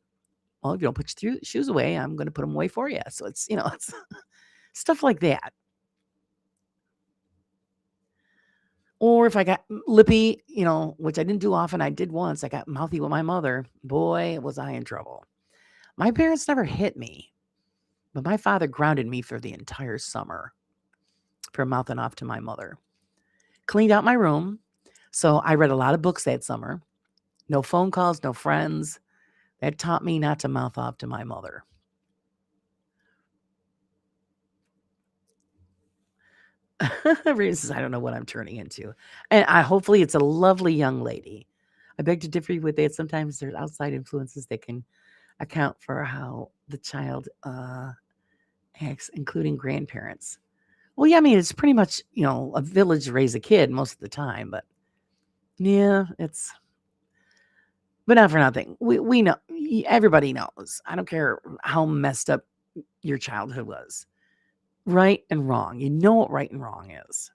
Well, if you don't put your shoes away, I'm going to put them away for you. So it's stuff like that. Or if I got lippy, which I didn't do often, I did once. I got mouthy with my mother. Boy, was I in trouble. My parents never hit me, but my father grounded me for the entire summer for mouthing off to my mother. Cleaned out my room. So I read a lot of books that summer. No phone calls, no friends. That taught me not to mouth off to my mother. Reasons I don't know what I'm turning into. And hopefully it's a lovely young lady. I beg to differ with that. Sometimes there's outside influences that can account for how the child acts, including grandparents. Well, yeah, I mean, it's pretty much, a village to raise a kid most of the time, but yeah, but not for nothing. We know, everybody knows. I don't care how messed up your childhood was. Right and wrong. You know what right and wrong is.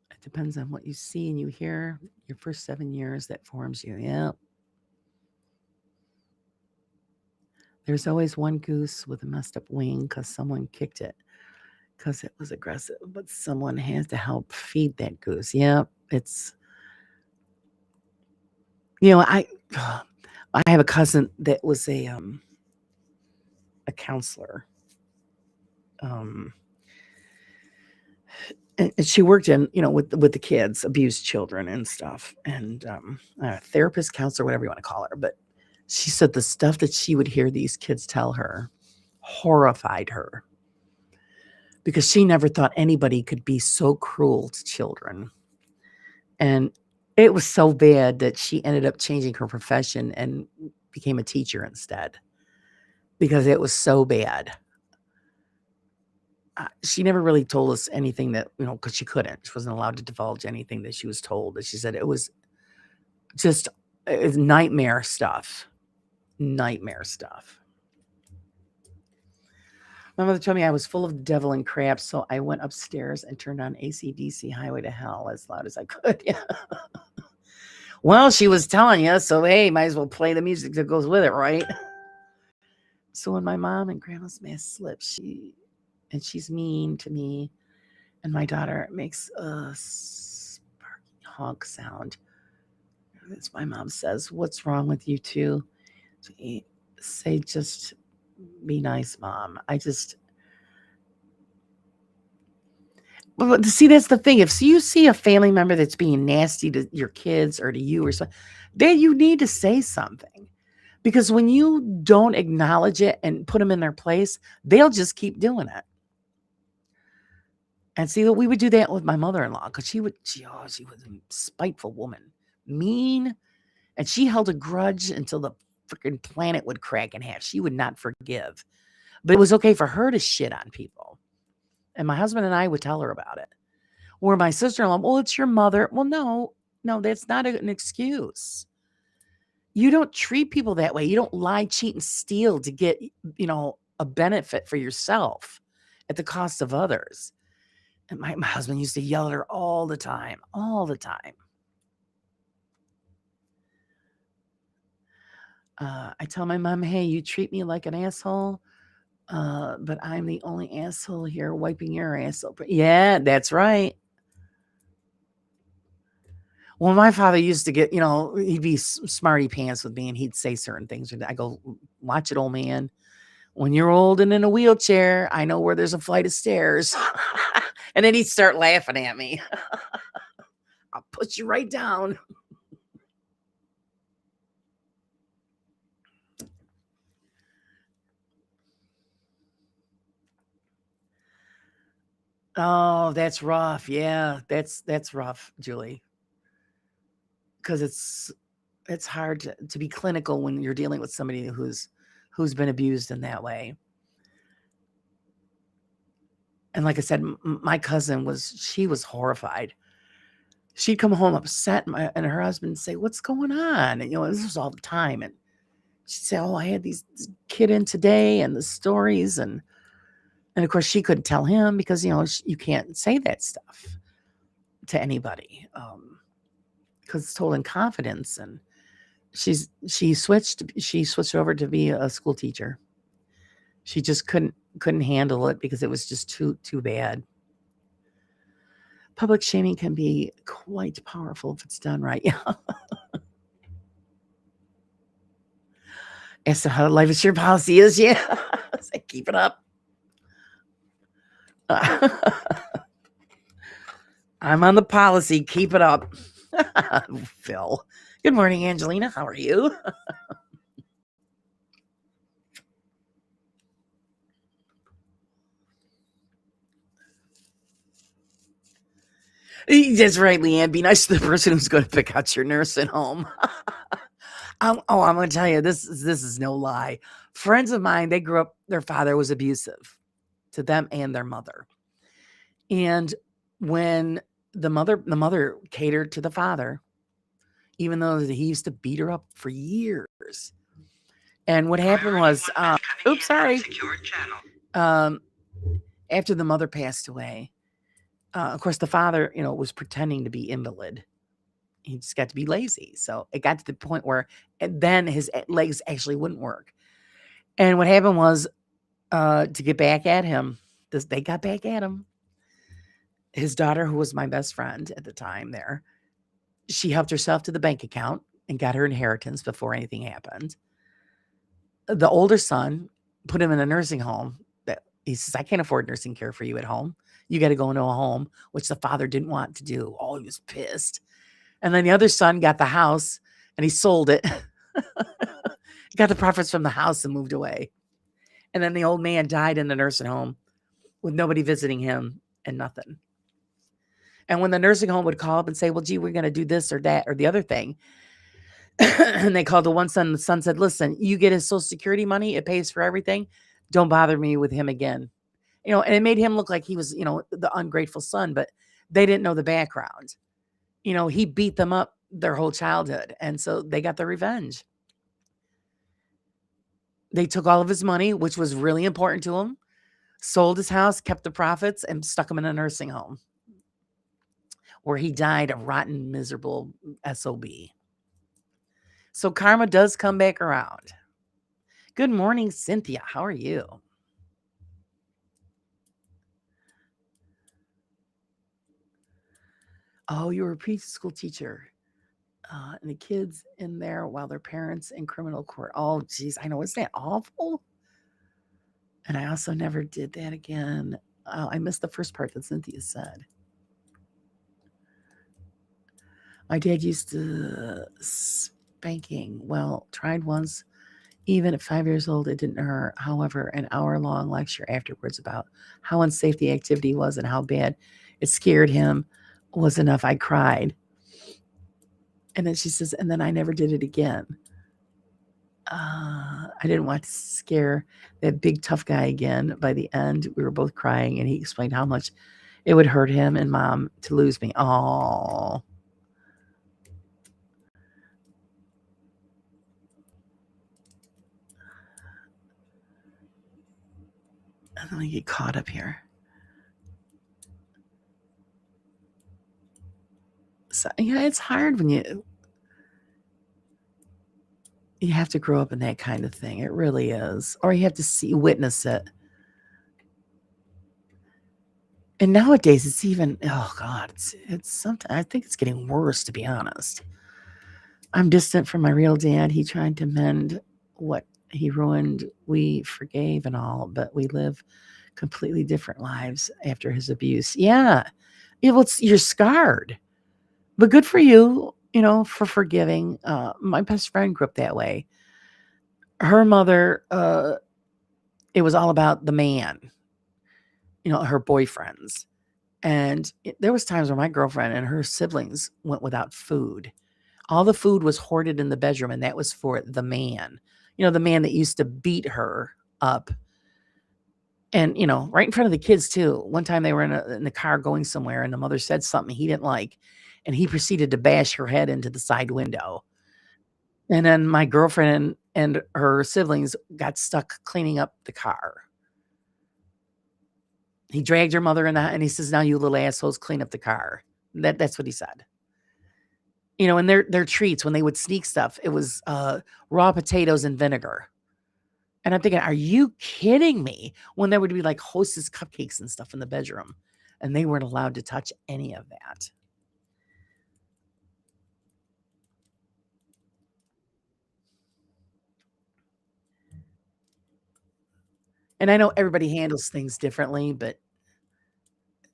It depends on what you see and you hear. Your first 7 years that forms you. Yeah. There's always one goose with a messed up wing because someone kicked it because it was aggressive, but someone has to help feed that goose. Yeah, it's I I have a cousin that was a counselor. Um and she worked in, with the kids, abused children and stuff, and therapist, counselor, whatever you want to call her. But she said the stuff that she would hear these kids tell her horrified her because she never thought anybody could be so cruel to children. And it was so bad that she ended up changing her profession and became a teacher instead because it was so bad. She never really told us anything that, because she couldn't. She wasn't allowed to divulge anything that she was told. But she said it was just nightmare stuff. Nightmare stuff. My mother told me I was full of the devil and crap, so I went upstairs and turned on AC/DC Highway to Hell as loud as I could. Yeah. Well, she was telling you, so hey, might as well play the music that goes with it, right? So when my mom and grandma's mask slipped, she's mean to me, and my daughter makes a sparky honk sound. As my mom says, "What's wrong with you two?" Say, "Just be nice, Mom." But see, that's the thing. If you see a family member that's being nasty to your kids or to you or something, then you need to say something. Because when you don't acknowledge it and put them in their place, they'll just keep doing it. And see, we would do that with my mother-in-law because she was a spiteful woman, mean, and she held a grudge until the freaking planet would crack in half. She would not forgive. But it was okay for her to shit on people. And my husband and I would tell her about it. Or my sister-in-law, well, it's your mother. Well, no, that's not an excuse. You don't treat people that way. You don't lie, cheat, and steal to get, a benefit for yourself at the cost of others. And my husband used to yell at her all the time. I tell my mom, hey, you treat me like an asshole, but I'm the only asshole here wiping your asshole. Yeah, that's right. Well, my father used to get, he'd be smarty pants with me and he'd say certain things. I go, watch it, old man. When you're old and in a wheelchair, I know where there's a flight of stairs. And then he'd start laughing at me. I'll put you right down. Oh, that's rough. Yeah, that's rough, Julie. Because it's hard to be clinical when you're dealing with somebody who's been abused in that way. And like I said, my cousin was horrified. She'd come home upset, and her husband would say, "What's going on?" And this was all the time. And she'd say, "Oh, I had this kid in today, and the stories." And of course, she couldn't tell him because you can't say that stuff to anybody because it's told in confidence. And she switched over to be a school teacher. She just couldn't handle it because it was just too bad. Public shaming can be quite powerful if it's done right. Yeah. As to how life is your policy is, yeah. Keep it up. I'm on the policy. Keep it up. Phil. Good morning, Angelina. How are you? That's right, Leanne. Be nice to the person who's going to pick out your nursing home. I'm going to tell you, this is no lie. Friends of mine, they grew up, their father was abusive to them and their mother. And when the mother catered to the father, even though he used to beat her up for years. And what happened was, oops, sorry. After the mother passed away, of course, the father, was pretending to be invalid. He just got to be lazy. So it got to the point where then his legs actually wouldn't work. And what happened was, to get back at him, they got back at him. His daughter, who was my best friend at the time there, she helped herself to the bank account and got her inheritance before anything happened. The older son put him in a nursing home that He says, I can't afford nursing care for you at home. You got to go into a home, which the father didn't want to do. Oh, he was pissed. And then the other son got the house and he sold it. He got the profits from the house and moved away. And then the old man died in the nursing home with nobody visiting him and nothing. And when the nursing home would call up and say, well, gee, we're going to do this or that or the other thing. And they called the one son. The son said, listen, you get his Social Security money. It pays for everything. Don't bother me with him again. And it made him look like he was, the ungrateful son, but they didn't know the background. He beat them up their whole childhood. And so they got their revenge. They took all of his money, which was really important to him, sold his house, kept the profits, and stuck him in a nursing home where he died a rotten, miserable SOB. So karma does come back around. Good morning, Cynthia. How are you? Oh, you were a preschool teacher. And the kids in there while their parents in criminal court. Oh, geez. I know. Isn't that awful? And I also never did that again. I missed the first part that Cynthia said. My dad used to spanking. Well, tried once. Even at 5 years old, it didn't hurt. However, an hour-long lecture afterwards about how unsafe the activity was and how bad it scared him was enough. I cried. And then she says, and then I never did it again. I didn't want to scare that big tough guy again. By the end, we were both crying, and he explained how much it would hurt him and Mom to lose me. Oh. Let me get caught up here. So, yeah, it's hard when you have to grow up in that kind of thing. It really is. Or you have to witness it. And nowadays it's even, oh God, it's sometimes, I think it's getting worse, to be honest. I'm distant from my real dad. He tried to mend what he ruined. We forgave and all, but we live completely different lives after his abuse. Yeah. Well, you're scarred, but good for you, for forgiving. My best friend grew up that way. Her mother, it was all about the man, her boyfriends. And there was times where my girlfriend and her siblings went without food. All the food was hoarded in the bedroom, and that was for the man. The man that used to beat her up. And, right in front of the kids too. One time they were in the car going somewhere, and the mother said something he didn't like, and he proceeded to bash her head into the side window. And then my girlfriend and her siblings got stuck cleaning up the car. He dragged her mother in and he says, now you little assholes clean up the car. That's what he said. And their treats, when they would sneak stuff, it was raw potatoes and vinegar. And I'm thinking, are you kidding me? When there would be like Hostess cupcakes and stuff in the bedroom, and they weren't allowed to touch any of that. And I know everybody handles things differently, but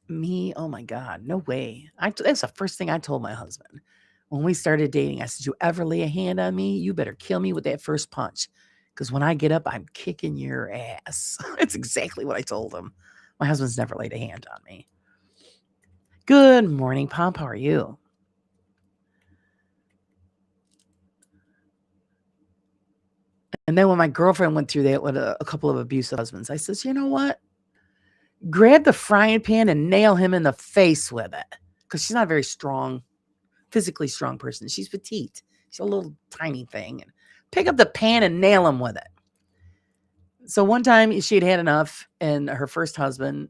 me, oh my God, no way. That's the first thing I told my husband when we started dating. I said, you ever lay a hand on me, you better kill me with that first punch. Because when I get up, I'm kicking your ass. That's exactly what I told him. My husband's never laid a hand on me. Good morning, Pomp. How are you? And then when my girlfriend went through that with a couple of abusive husbands, I says, you know what? Grab the frying pan and nail him in the face with it. Because she's not a very strong, physically strong person. She's petite. She's a little tiny thing. And pick up the pan and nail him with it. So one time she had enough, and her first husband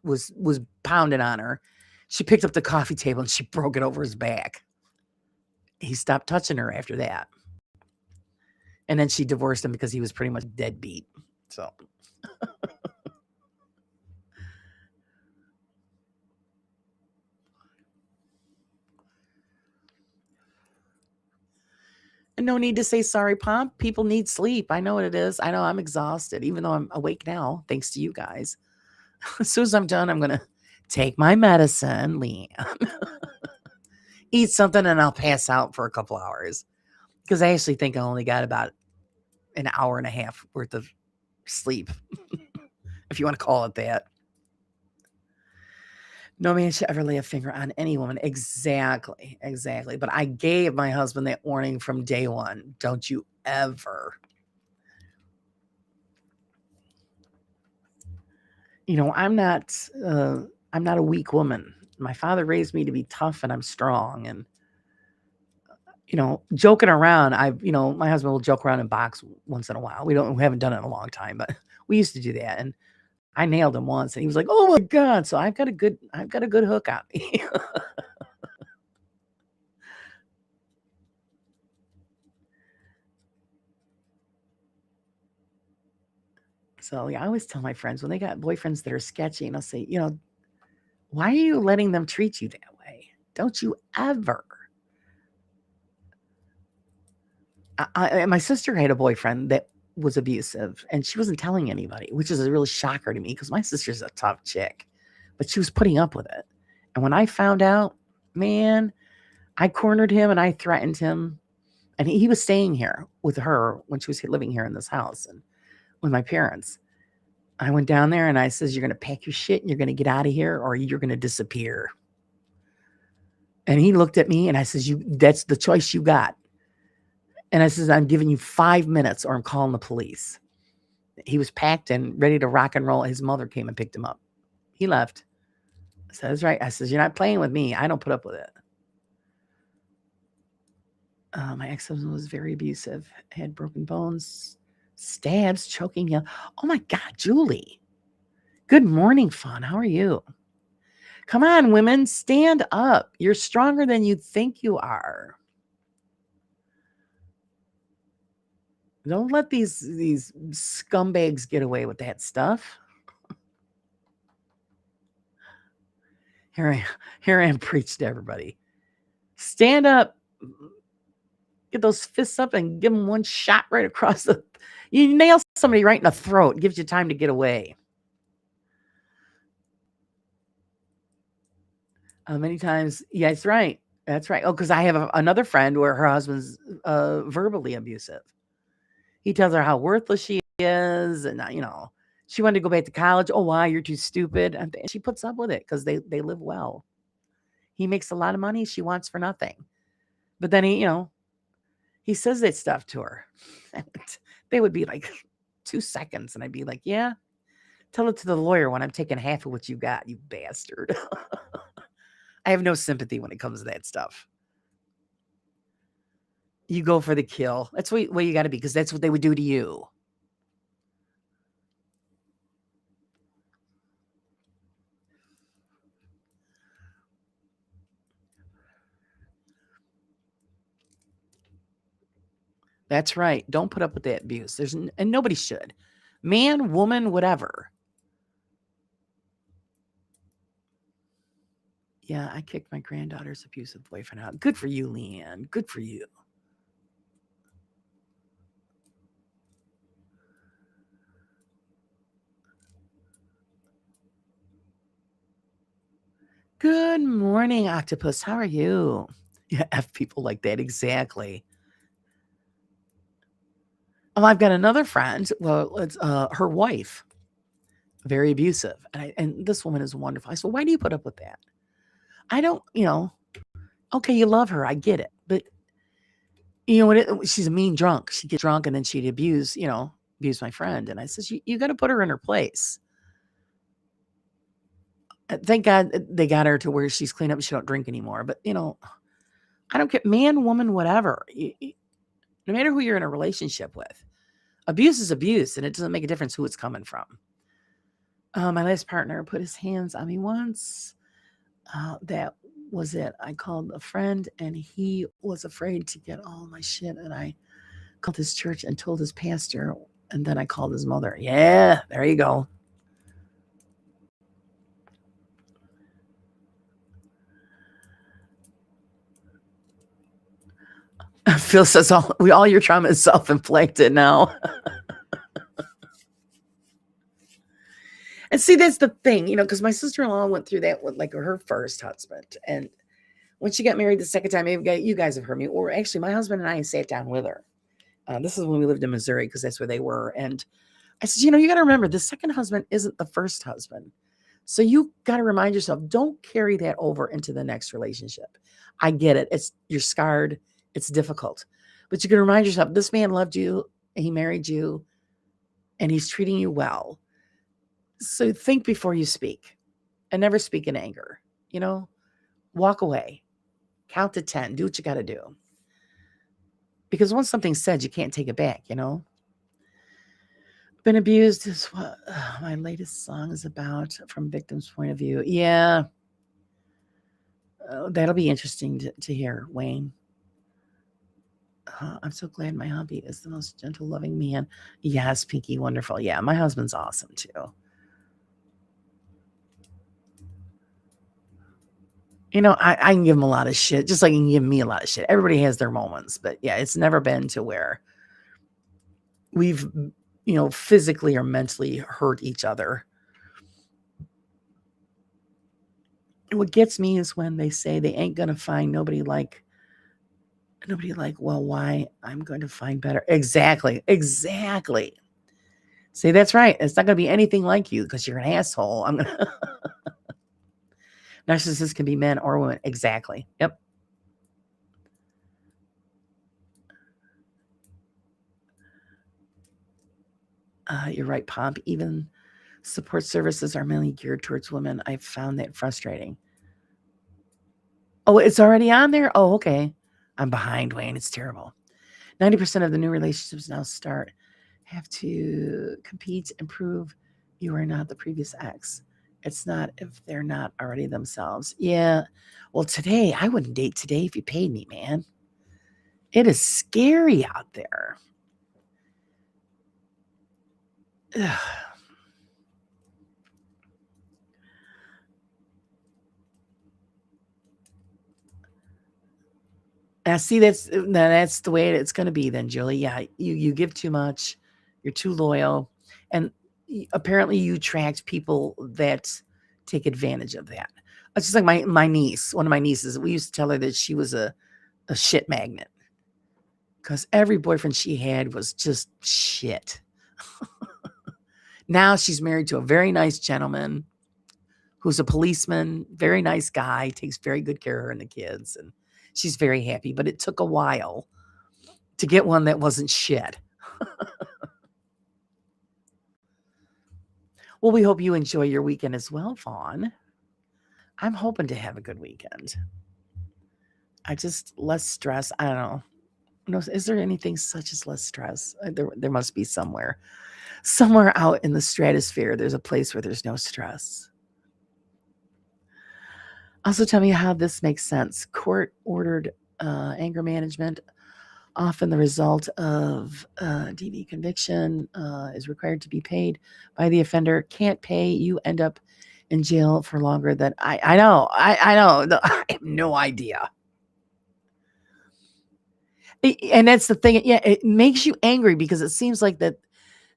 was pounding on her. She picked up the coffee table and she broke it over his back. He stopped touching her after that. And then she divorced him because he was pretty much deadbeat. So No need to say sorry, Pop. People need sleep. I know what it is. I know I'm exhausted, even though I'm awake now, thanks to you guys. As soon as I'm done, I'm going to take my medicine, Leanne, eat something, and I'll pass out for a couple hours. Because I actually think I only got about an hour and a half worth of sleep, if you want to call it that. No man should ever lay a finger on any woman. Exactly. Exactly. But I gave my husband that warning from day one. Don't you ever. I'm not a weak woman. My father raised me to be tough, and I'm strong. And joking around, my husband will joke around and box once in a while. We haven't done it in a long time, but we used to do that. And I nailed him once, and he was like, "Oh my God." So I've got a good hook on me. So yeah, I always tell my friends when they got boyfriends that are sketchy, and I'll say, why are you letting them treat you that way? Don't you ever. My sister had a boyfriend that was abusive, and she wasn't telling anybody, which is a real shocker to me because my sister's a tough chick, but she was putting up with it. And when I found out, man, I cornered him and I threatened him. And he was staying here with her when she was living here in this house and with my parents. I went down there and I says, "You're going to pack your shit and you're going to get out of here or you're going to disappear." And he looked at me and I says, "That's the choice you got." And I says, "I'm giving you 5 minutes or I'm calling the police." He was packed and ready to rock and roll. His mother came and picked him up. He left. I said, "That's right." I says, "You're not playing with me. I don't put up with it." My ex-husband was very abusive, had broken bones, stabs, choking him. Oh my God, Julie. Good morning, Fawn. How are you? Come on, women, stand up. You're stronger than you think you are. Don't let these scumbags get away with that stuff. Here I am preach to everybody. Stand up. Get those fists up and give them one shot right across the. You nail somebody right in the throat. It gives you time to get away. Many times, yeah, that's right. That's right. Oh, because I have another friend where her husband's verbally abusive. He tells her how worthless she is, and she wanted to go back to college. Oh, why? You're too stupid. And she puts up with it because they live well. He makes a lot of money. She wants for nothing. But then he says that stuff to her. And they would be like 2 seconds, and I'd be like, "Yeah, tell it to the lawyer when I'm taking half of what you got, you bastard." I have no sympathy when it comes to that stuff. You go for the kill. That's what you got to be, because that's what they would do to you. That's right. Don't put up with that abuse. And nobody should. Man, woman, whatever. Yeah, I kicked my granddaughter's abusive boyfriend out. Good for you, Leanne. Good for you. Good morning, octopus. How are you? Yeah, F people like that. Exactly. Oh, I've got another friend. Well, it's her wife, very abusive. And this woman is wonderful. I said, "Why do you put up with that?" I don't, okay, you love her. I get it. But you know what? She's a mean drunk. She gets drunk and then she'd abuse my friend. And I says, you got to put her in her place. Thank God they got her to where she's clean up and she don't drink anymore. But I don't care, man, woman, whatever. No matter who you're in a relationship with, abuse is abuse, and it doesn't make a difference who it's coming from. My last partner put his hands on me once. That was it. I called a friend, and he was afraid to get all my shit, and I called his church and told his pastor, and then I called his mother. Yeah, there you go. Phil says all your trauma is self-inflicted now. And see, that's the thing, because my sister-in-law went through that with like her first husband. And when she got married the second time, you guys have heard me, or actually my husband and I sat down with her. This is when we lived in Missouri because that's where they were. And I said, you got to remember the second husband isn't the first husband. So you got to remind yourself, don't carry that over into the next relationship. I get it. You're scarred. It's difficult, but you can remind yourself, this man loved you. He married you and he's treating you well. So think before you speak and never speak in anger, walk away, count to 10, do what you got to do. Because once something's said, you can't take it back, Been abused is what my latest song is about from victim's point of view. Yeah. That'll be interesting to hear, Wayne. I'm so glad my hubby is the most gentle, loving man. Yes, Pinky, wonderful. Yeah, my husband's awesome too. I can give him a lot of shit, just like he can give me a lot of shit. Everybody has their moments, but yeah, it's never been to where we've, physically or mentally hurt each other. What gets me is when they say they ain't gonna find nobody like, well, why? I'm going to find better. Exactly. See, that's right. It's not going to be anything like you because you're an asshole. Narcissists can be men or women. Exactly. Yep. You're right, Pomp. Even support services are mainly geared towards women. I found that frustrating. Oh, it's already on there? Oh, okay. I'm behind, Wayne. It's terrible. 90% of the new relationships now have to compete and prove you are not the previous ex. It's not if they're not already themselves. Yeah. Well, today, I wouldn't date today if you paid me, man. It is scary out there. Ugh. See, that's the way it's going to be then, Julie. Yeah, you give too much, you're too loyal, and apparently you attract people that take advantage of that. It's just like my niece, one of my nieces. We used to tell her that she was a shit magnet because every boyfriend she had was just shit. Now she's married to a very nice gentleman who's a policeman, very nice guy, takes very good care of her and the kids, and she's very happy. But it took a while to get one that wasn't shit. Well, we hope you enjoy your weekend as well, Fawn. I'm hoping to have a good weekend. I just less stress. I don't know. No, is there anything such as less stress? There must be somewhere out in the stratosphere. There's a place where there's no stress. Also, tell me how this makes sense. Court ordered anger management. Often the result of DV conviction is required to be paid by the offender. Can't pay, you end up in jail for longer than I know. I know. I have no idea. And that's the thing. Yeah, it makes you angry because it seems like that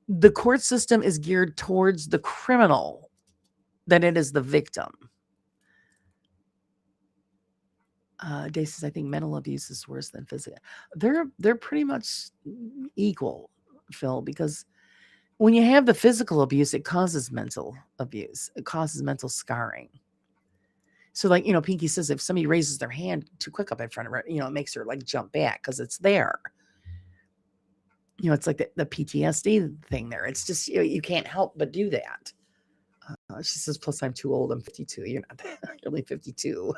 the court system is geared towards the criminal than it is the victim. Day says, I think mental abuse is worse than physical. They're pretty much equal, Phil, because when you have the physical abuse, it causes mental abuse. It causes mental scarring. So, like, Pinky says, if somebody raises their hand too quick up in front of her, it makes her like jump back because it's there. It's like the PTSD thing there. It's just, you can't help but do that. She says, plus I'm too old. I'm 52. You're not that. You're only 52.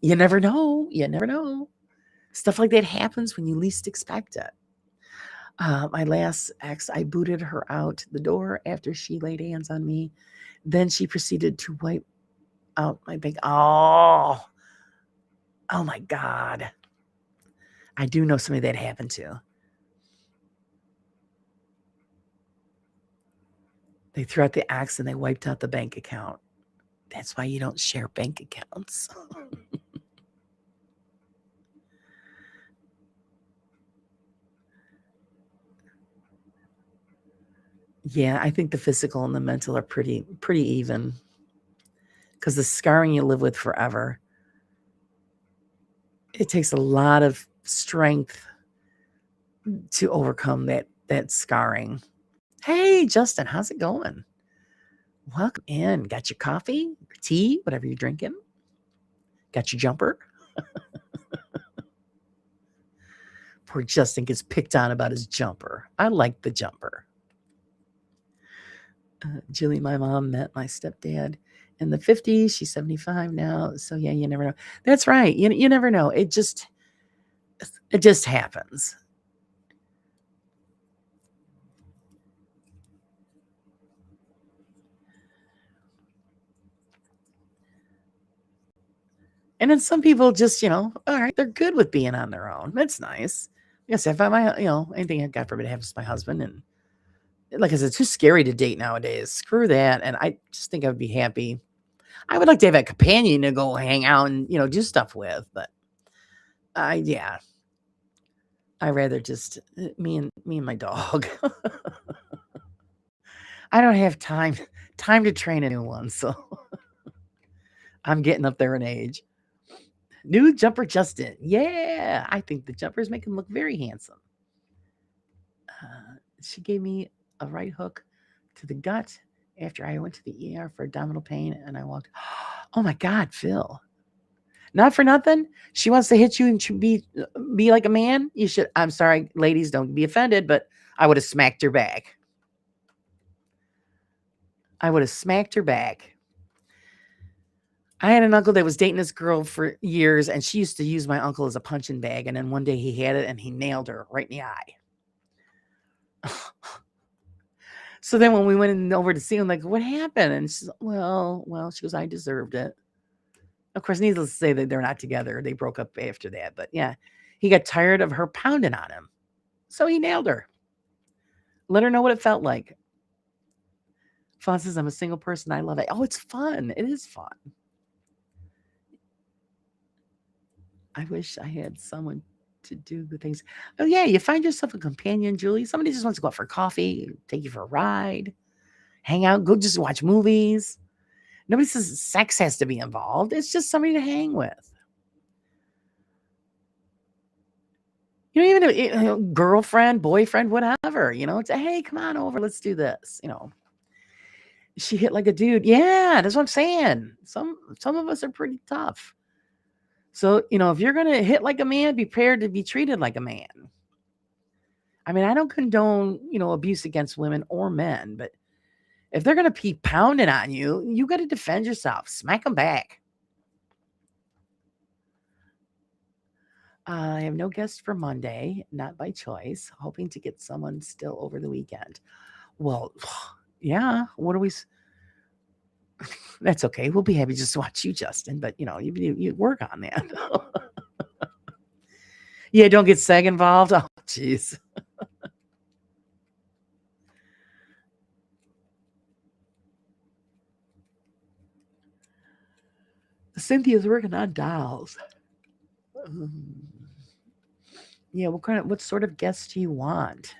You never know. You never know. Stuff like that happens when you least expect it. My last ex, I booted her out the door after she laid hands on me. Then she proceeded to wipe out my big. Oh my God. I do know somebody that happened to. They threw out the axe and they wiped out the bank account. That's why you don't share bank accounts. Yeah, I think the physical and the mental are pretty even, because the scarring you live with forever. It takes a lot of strength to overcome that scarring. Hey, Justin, how's it going? Welcome in. Got your coffee, tea, whatever you're drinking? Got your jumper? Poor Justin gets picked on about his jumper. I like the jumper. Julie, my mom met my stepdad in the 50s. She's 75 now. So yeah, you never know. That's right. You never know. It just happens. And then some people just, all right, they're good with being on their own. That's nice. Yes, if I might, anything God forbid happens to my husband, and like I said, it's too scary to date nowadays. Screw that. And I just think I would be happy. I would like to have a companion to go hang out and, do stuff with, but yeah. I rather just me and my dog. I don't have time to train a new one, so I'm getting up there in age. New jumper Justin. Yeah, I think the jumpers make him look very handsome. She gave me a right hook to the gut after I went to the ER for abdominal pain, and I walked. Oh my God, Phil! Not for nothing. She wants to hit you and be like a man. You should. I'm sorry, ladies, don't be offended, but I would have smacked her back. I would have smacked her back. I had an uncle that was dating this girl for years, and she used to use my uncle as a punching bag. And then one day he had it and he nailed her right in the eye. So then when we went over to see him, like, what happened? And she's, well, she goes, I deserved it. Of course, needless to say that they're not together. They broke up after that. But yeah, he got tired of her pounding on him. So he nailed her. Let her know what it felt like. Fawn says, I'm a single person. I love it. Oh, it's fun. It is fun. I wish I had someone to do the things. Oh, yeah, you find yourself a companion, Julie. Somebody just wants to go out for coffee, take you for a ride, hang out, go just watch movies. Nobody says sex has to be involved. It's just somebody to hang with. Even a girlfriend, boyfriend, whatever, it's hey, come on over. Let's do this. She hit like a dude. Yeah, that's what I'm saying. Some of us are pretty tough. So, if you're going to hit like a man, be prepared to be treated like a man. I mean, I don't condone, abuse against women or men, but if they're going to be pounding on you, you got to defend yourself. Smack them back. I have no guests for Monday, not by choice, hoping to get someone still over the weekend. Well, yeah, what are we... That's okay. We'll be happy just to watch you, Justin, but, you work on that. Yeah, don't get SEG involved. Oh, jeez. Cynthia's working on dolls. Yeah, what sort of guests do you want?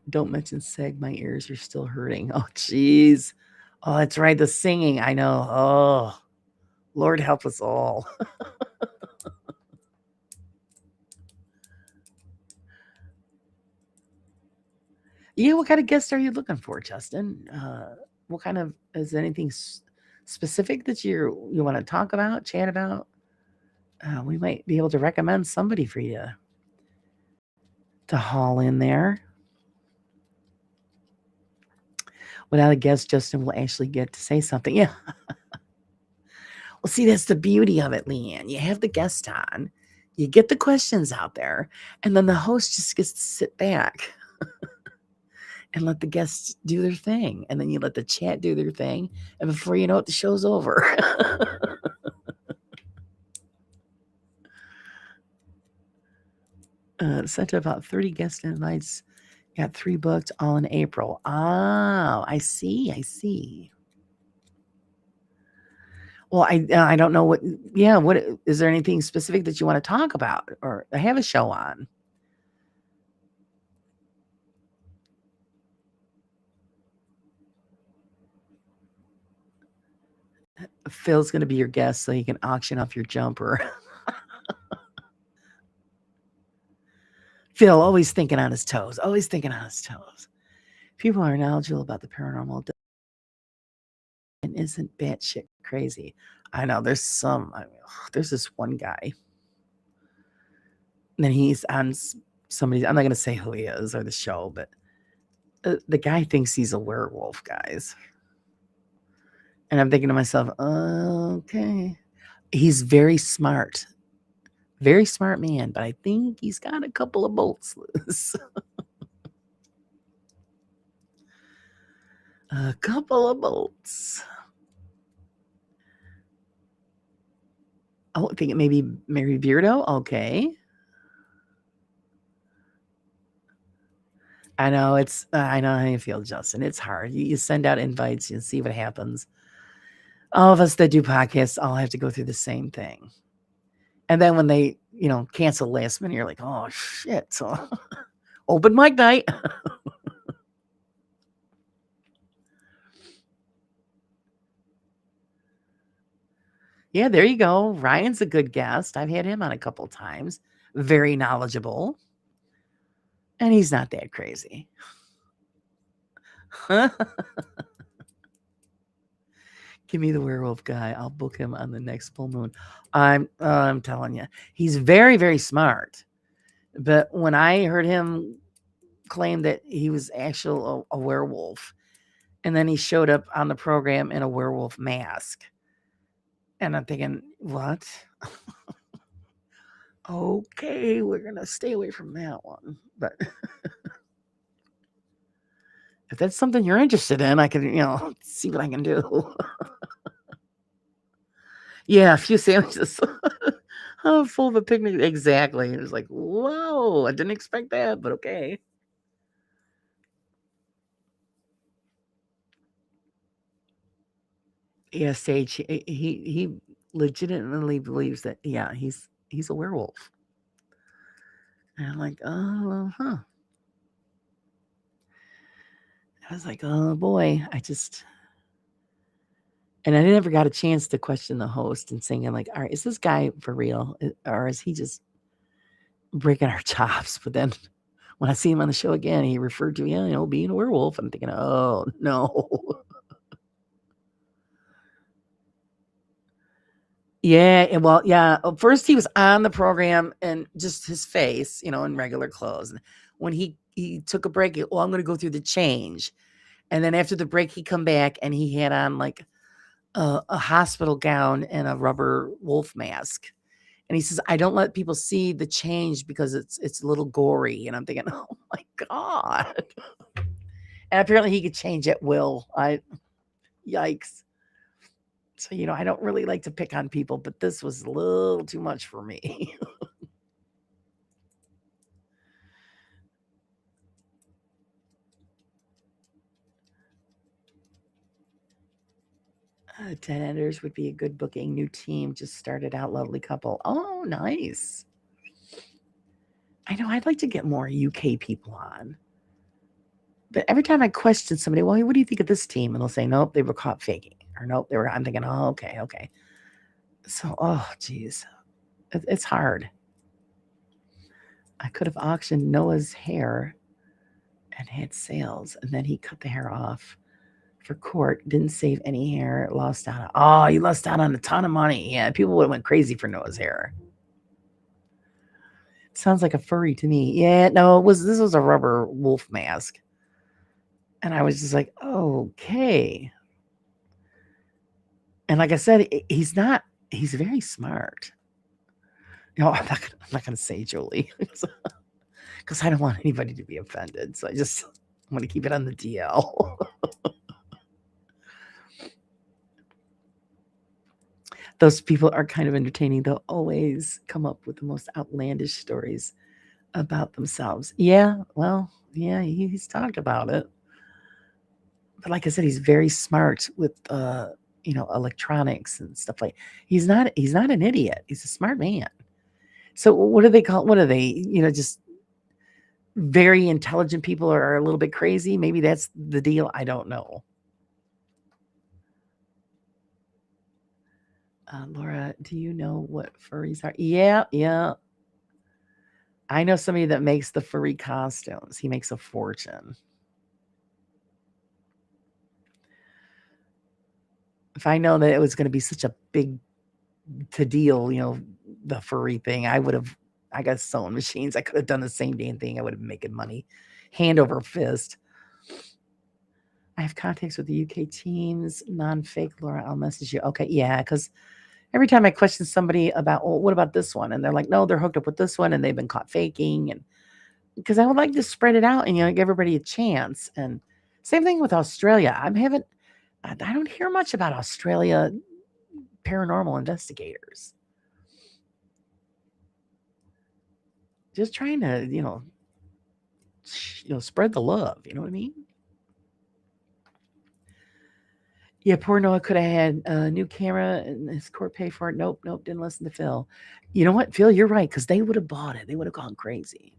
Don't mention SEG. My ears are still hurting. Oh, jeez. Oh, that's right. The singing. I know. Oh, Lord help us all. Yeah, what kind of guests are you looking for, Justin? What kind of... is anything specific that you want to talk about, chat about? We might be able to recommend somebody for you to haul in there. Without a guest, Justin will actually get to say something. Yeah. Well, see, that's the beauty of it, Leanne. You have the guest on, you get the questions out there, and then the host just gets to sit back and let the guests do their thing. And then you let the chat do their thing. And before you know it, the show's over. Sent about 30 guest invites. Got 3 booked, all in April. Oh, I see. Well, I don't know what. Yeah, what is there anything specific that you want to talk about or have a show on? Phil's going to be your guest, so he can auction off your jumper. Phil always thinking on his toes. Always thinking on his toes. People are knowledgeable about the paranormal and isn't batshit crazy. I know there's some. I mean, there's this one guy. And then he's on somebody. I'm not going to say who he is or the show, but the guy thinks he's a werewolf, guys. And I'm thinking to myself, okay. He's very smart man, but I think he's got a couple of bolts loose. A couple of bolts. Oh, I think it may be Mary Beardo. Okay. I know I know how you feel, Justin. It's hard. You send out invites, you see what happens. All of us that do podcasts all have to go through the same thing. And then when they, cancel last minute, you're like, oh shit. So open mic night. Yeah, there you go. Ryan's a good guest. I've had him on a couple times. Very knowledgeable. And he's not that crazy. Give me the werewolf guy. I'll book him on the next full moon. I'm telling you, he's very, very smart. But when I heard him claim that he was actually a werewolf, and then he showed up on the program in a werewolf mask, and I'm thinking, what? Okay, we're gonna stay away from that one. But if that's something you're interested in, I can, see what I can do. Yeah, a few sandwiches. Oh, full of a picnic. Exactly. It was like, whoa, I didn't expect that, but okay. Yeah, Sage, he legitimately believes that, yeah, he's a werewolf. And I'm like, oh, huh. I was like, oh boy, and I never got a chance to question the host and saying, like, all right, is this guy for real? Or is he just breaking our chops? But then when I see him on the show again, he referred to, being a werewolf. I'm thinking, oh, no. Yeah, well, yeah. First, he was on the program and just his face, in regular clothes. And when he took a break, I'm going to go through the change. And then after the break, he come back and he had on like a hospital gown and a rubber wolf mask. And he says, I don't let people see the change because it's a little gory. And I'm thinking, oh my God. And apparently he could change at will. Yikes. So, I don't really like to pick on people, but this was a little too much for me. Ted Enders would be a good booking. New team just started out. Lovely couple. Oh, nice. I know I'd like to get more UK people on. But every time I question somebody, well, what do you think of this team? And they'll say, nope, they were caught faking. Or nope, I'm thinking, oh, okay. So, oh, geez. It's hard. I could have auctioned Noah's hair and had sales, and then he cut the hair off for court, didn't save any hair, lost out. Oh, he lost out on a ton of money. Yeah, people would have went crazy for Noah's hair. Sounds like a furry to me. Yeah, no, this was a rubber wolf mask. And I was just like, okay. And like I said, he's very smart. I'm not gonna say Jolie. Because I don't want anybody to be offended. So I want to keep it on the DL. Those people are kind of entertaining. They'll always come up with the most outlandish stories about themselves. Yeah, well, yeah, he's talked about it. But like I said, he's very smart with electronics and stuff like. He's not an idiot. He's a smart man. So what do they call? What are they? Just very intelligent people are a little bit crazy. Maybe that's the deal. I don't know. Laura, do you know what furries are? Yeah, yeah. I know somebody that makes the furry costumes. He makes a fortune. If I know that it was going to be such a big to deal, the furry thing, I got sewing machines. I could have done the same damn thing. I would have been making money hand over fist. I have contacts with the UK teams, non-fake Laura. I'll message you. Okay, yeah, because every time I question somebody about, well, what about this one? And they're like, no, they're hooked up with this one and they've been caught faking. And because I would like to spread it out and give everybody a chance. And same thing with Australia. I don't hear much about Australia paranormal investigators. Just trying to, spread the love. You know what I mean? Yeah, poor Noah could have had a new camera and his court pay for it. Nope, nope, didn't listen to Phil. You know what, Phil, you're right, because they would have bought it. They would have gone crazy.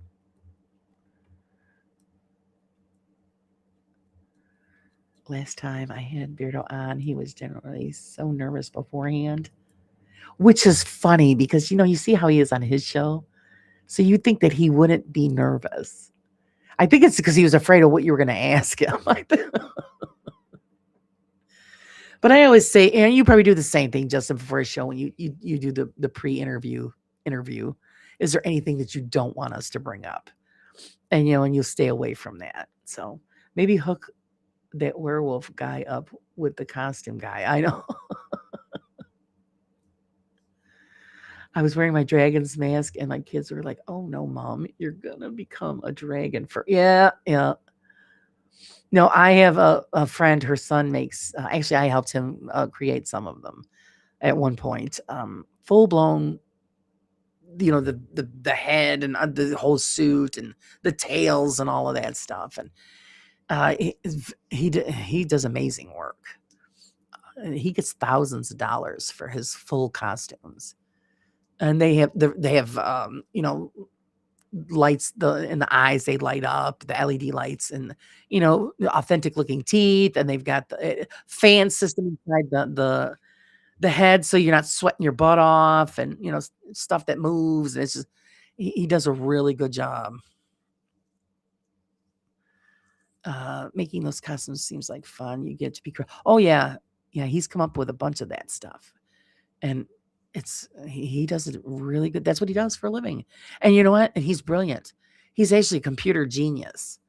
Last time I had Beardo on, he was generally so nervous beforehand, which is funny because, you see how he is on his show. So you'd think that he wouldn't be nervous. I think it's because he was afraid of what you were going to ask him. But I always say, and you probably do the same thing, Justin, before a show when you do the pre-interview interview. Is there anything that you don't want us to bring up? And and you'll stay away from that. So maybe hook that werewolf guy up with the costume guy. I know. I was wearing my dragon's mask and my kids were like, "Oh no, mom, you're gonna become a dragon for." Yeah, yeah. No, I have a friend, her son makes, actually, I helped him create some of them at one point. Full blown, the head and the whole suit and the tails and all of that stuff. And he does amazing work. He gets thousands of dollars for his full costumes, and they have lights in the eyes, they light up the LED lights, and the authentic looking teeth, and they've got the fan system inside the head, so you're not sweating your butt off, and stuff that moves, and it's just he does a really good job. Making those costumes seems like fun. You get to be oh yeah, yeah. He's come up with a bunch of that stuff, and he does it really good. That's what he does for a living, and you know what? And he's brilliant. He's actually a computer genius,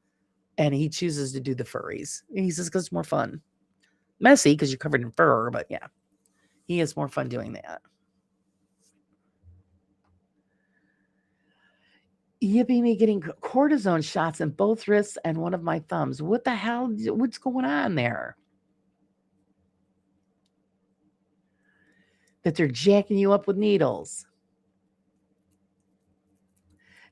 and he chooses to do the furries. He says because it's more fun, messy because you're covered in fur, but yeah, he has more fun doing that. Yippee me getting cortisone shots in both wrists and one of my thumbs. What the hell? What's going on there? That they're jacking you up with needles.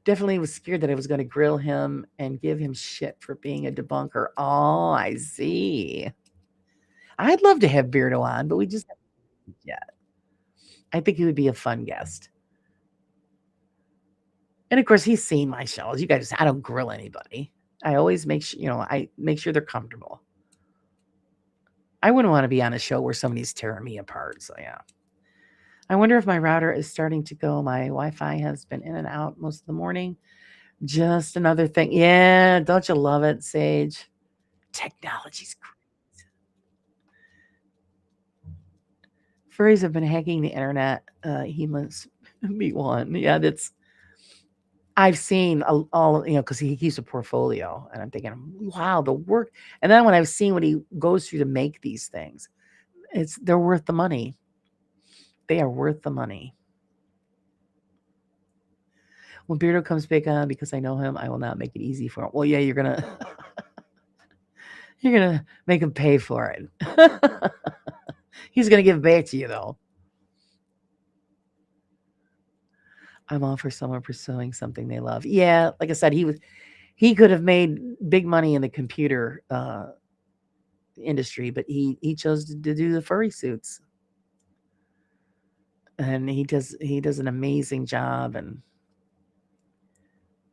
Definitely was scared that I was going to grill him and give him shit for being a debunker. Oh, I see. I'd love to have Beardo on, but we just haven't yet. I think he would be a fun guest. And of course, he's seen my shows. You guys, I don't grill anybody. I always make sure, I make sure they're comfortable. I wouldn't want to be on a show where somebody's tearing me apart. So yeah. I wonder if my router is starting to go. My Wi-Fi has been in and out most of the morning. Just another thing. Yeah, don't you love it, Sage? Technology's great. Furries have been hacking the internet. He must be one. Yeah, I've seen all, because he keeps a portfolio, and I'm thinking, wow, the work. And then when I've seen what he goes through to make these things, they're worth the money. They are worth the money. When Beardo comes back on, because I know him, I will not make it easy for him. Well, yeah, you're gonna make him pay for it. He's gonna give it back to you though. I'm all for someone pursuing something they love. Yeah, like I said, he could have made big money in the computer industry, but he chose to do the furry suits, and he does an amazing job. And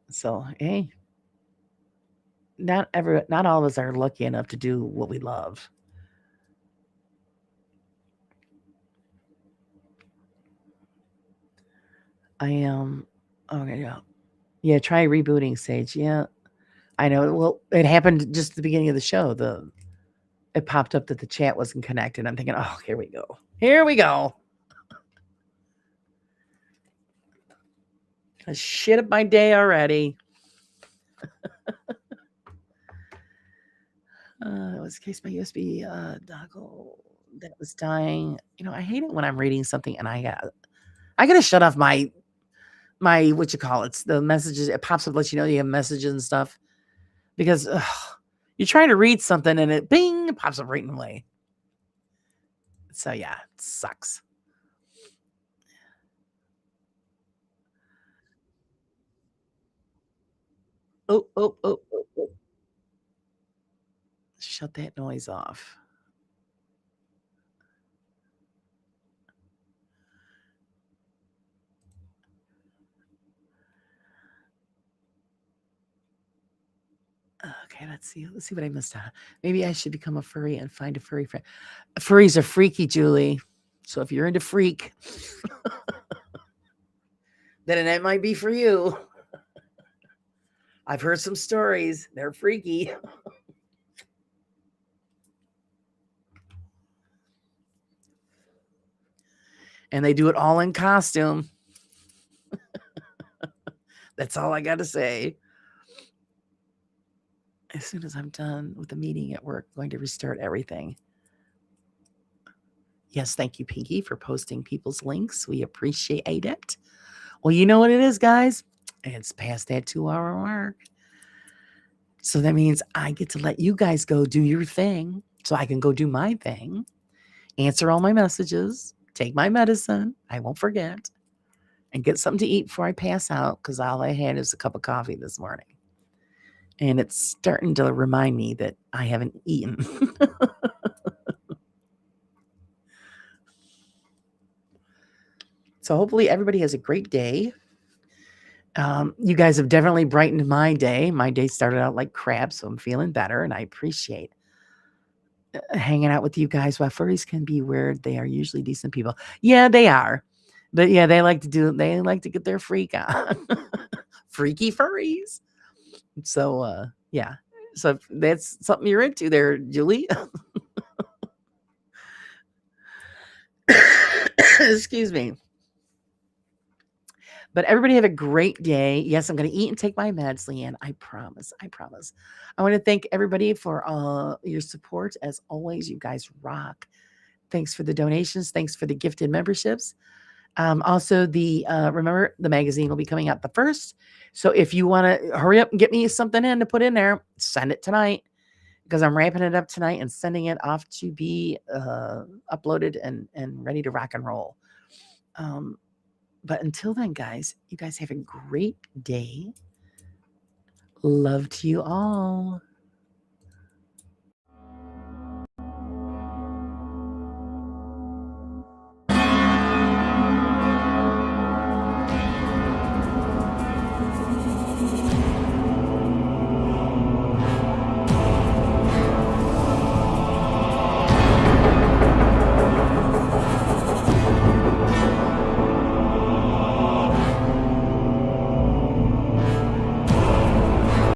so, hey, not all of us are lucky enough to do what we love. I am. Okay, yeah. Try rebooting, Sage. Yeah, I know. Well, it happened just at the beginning of the show. It popped up that the chat wasn't connected. I'm thinking, oh, here we go. Here we go. I shit up my day already. It was case my USB dongle that was dying. I hate it when I'm reading something and I gotta shut off my what you call it, the messages. It pops up, lets you know you have messages and stuff, because you're trying to read something and it bing, it pops up right in the way. So yeah, it sucks. Oh, oh, oh, oh, oh. Shut that noise off. Okay, let's see what I missed out. Maybe I should become a furry and find a furry friend. Furries are freaky, Julie. So if you're into freak, then it might be for you. I've heard some stories. They're freaky. And they do it all in costume. That's all I got to say. As soon as I'm done with the meeting at work, I'm going to restart everything. Yes, thank you, Pinky, for posting people's links. We appreciate it. Well, you know what it is, guys? It's past that 2-hour mark. So that means I get to let you guys go do your thing so I can go do my thing, answer all my messages, take my medicine. I won't forget, and get something to eat before I pass out, because all I had is a cup of coffee this morning. And it's starting to remind me that I haven't eaten. So hopefully everybody has a great day. You guys have definitely brightened my day. My day started out like crap, so I'm feeling better, and I appreciate hanging out with you guys. While furries can be weird, they are usually decent people. Yeah, they are. But yeah, they like to get their freak on. Freaky furries. So yeah. So if that's something you're into there, Julie. Excuse me. But everybody have a great day. Yes, I'm going to eat and take my meds, Leanne. I promise. I promise. I want to thank everybody for your support. As always, you guys rock. Thanks for the donations. Thanks for the gifted memberships. Also, remember, the magazine will be coming out the 1st. So if you want to hurry up and get me something in to put in there, send it tonight, because I'm wrapping it up tonight and sending it off to be uploaded and ready to rock and roll. But until then, guys, you guys have a great day. Love to you all.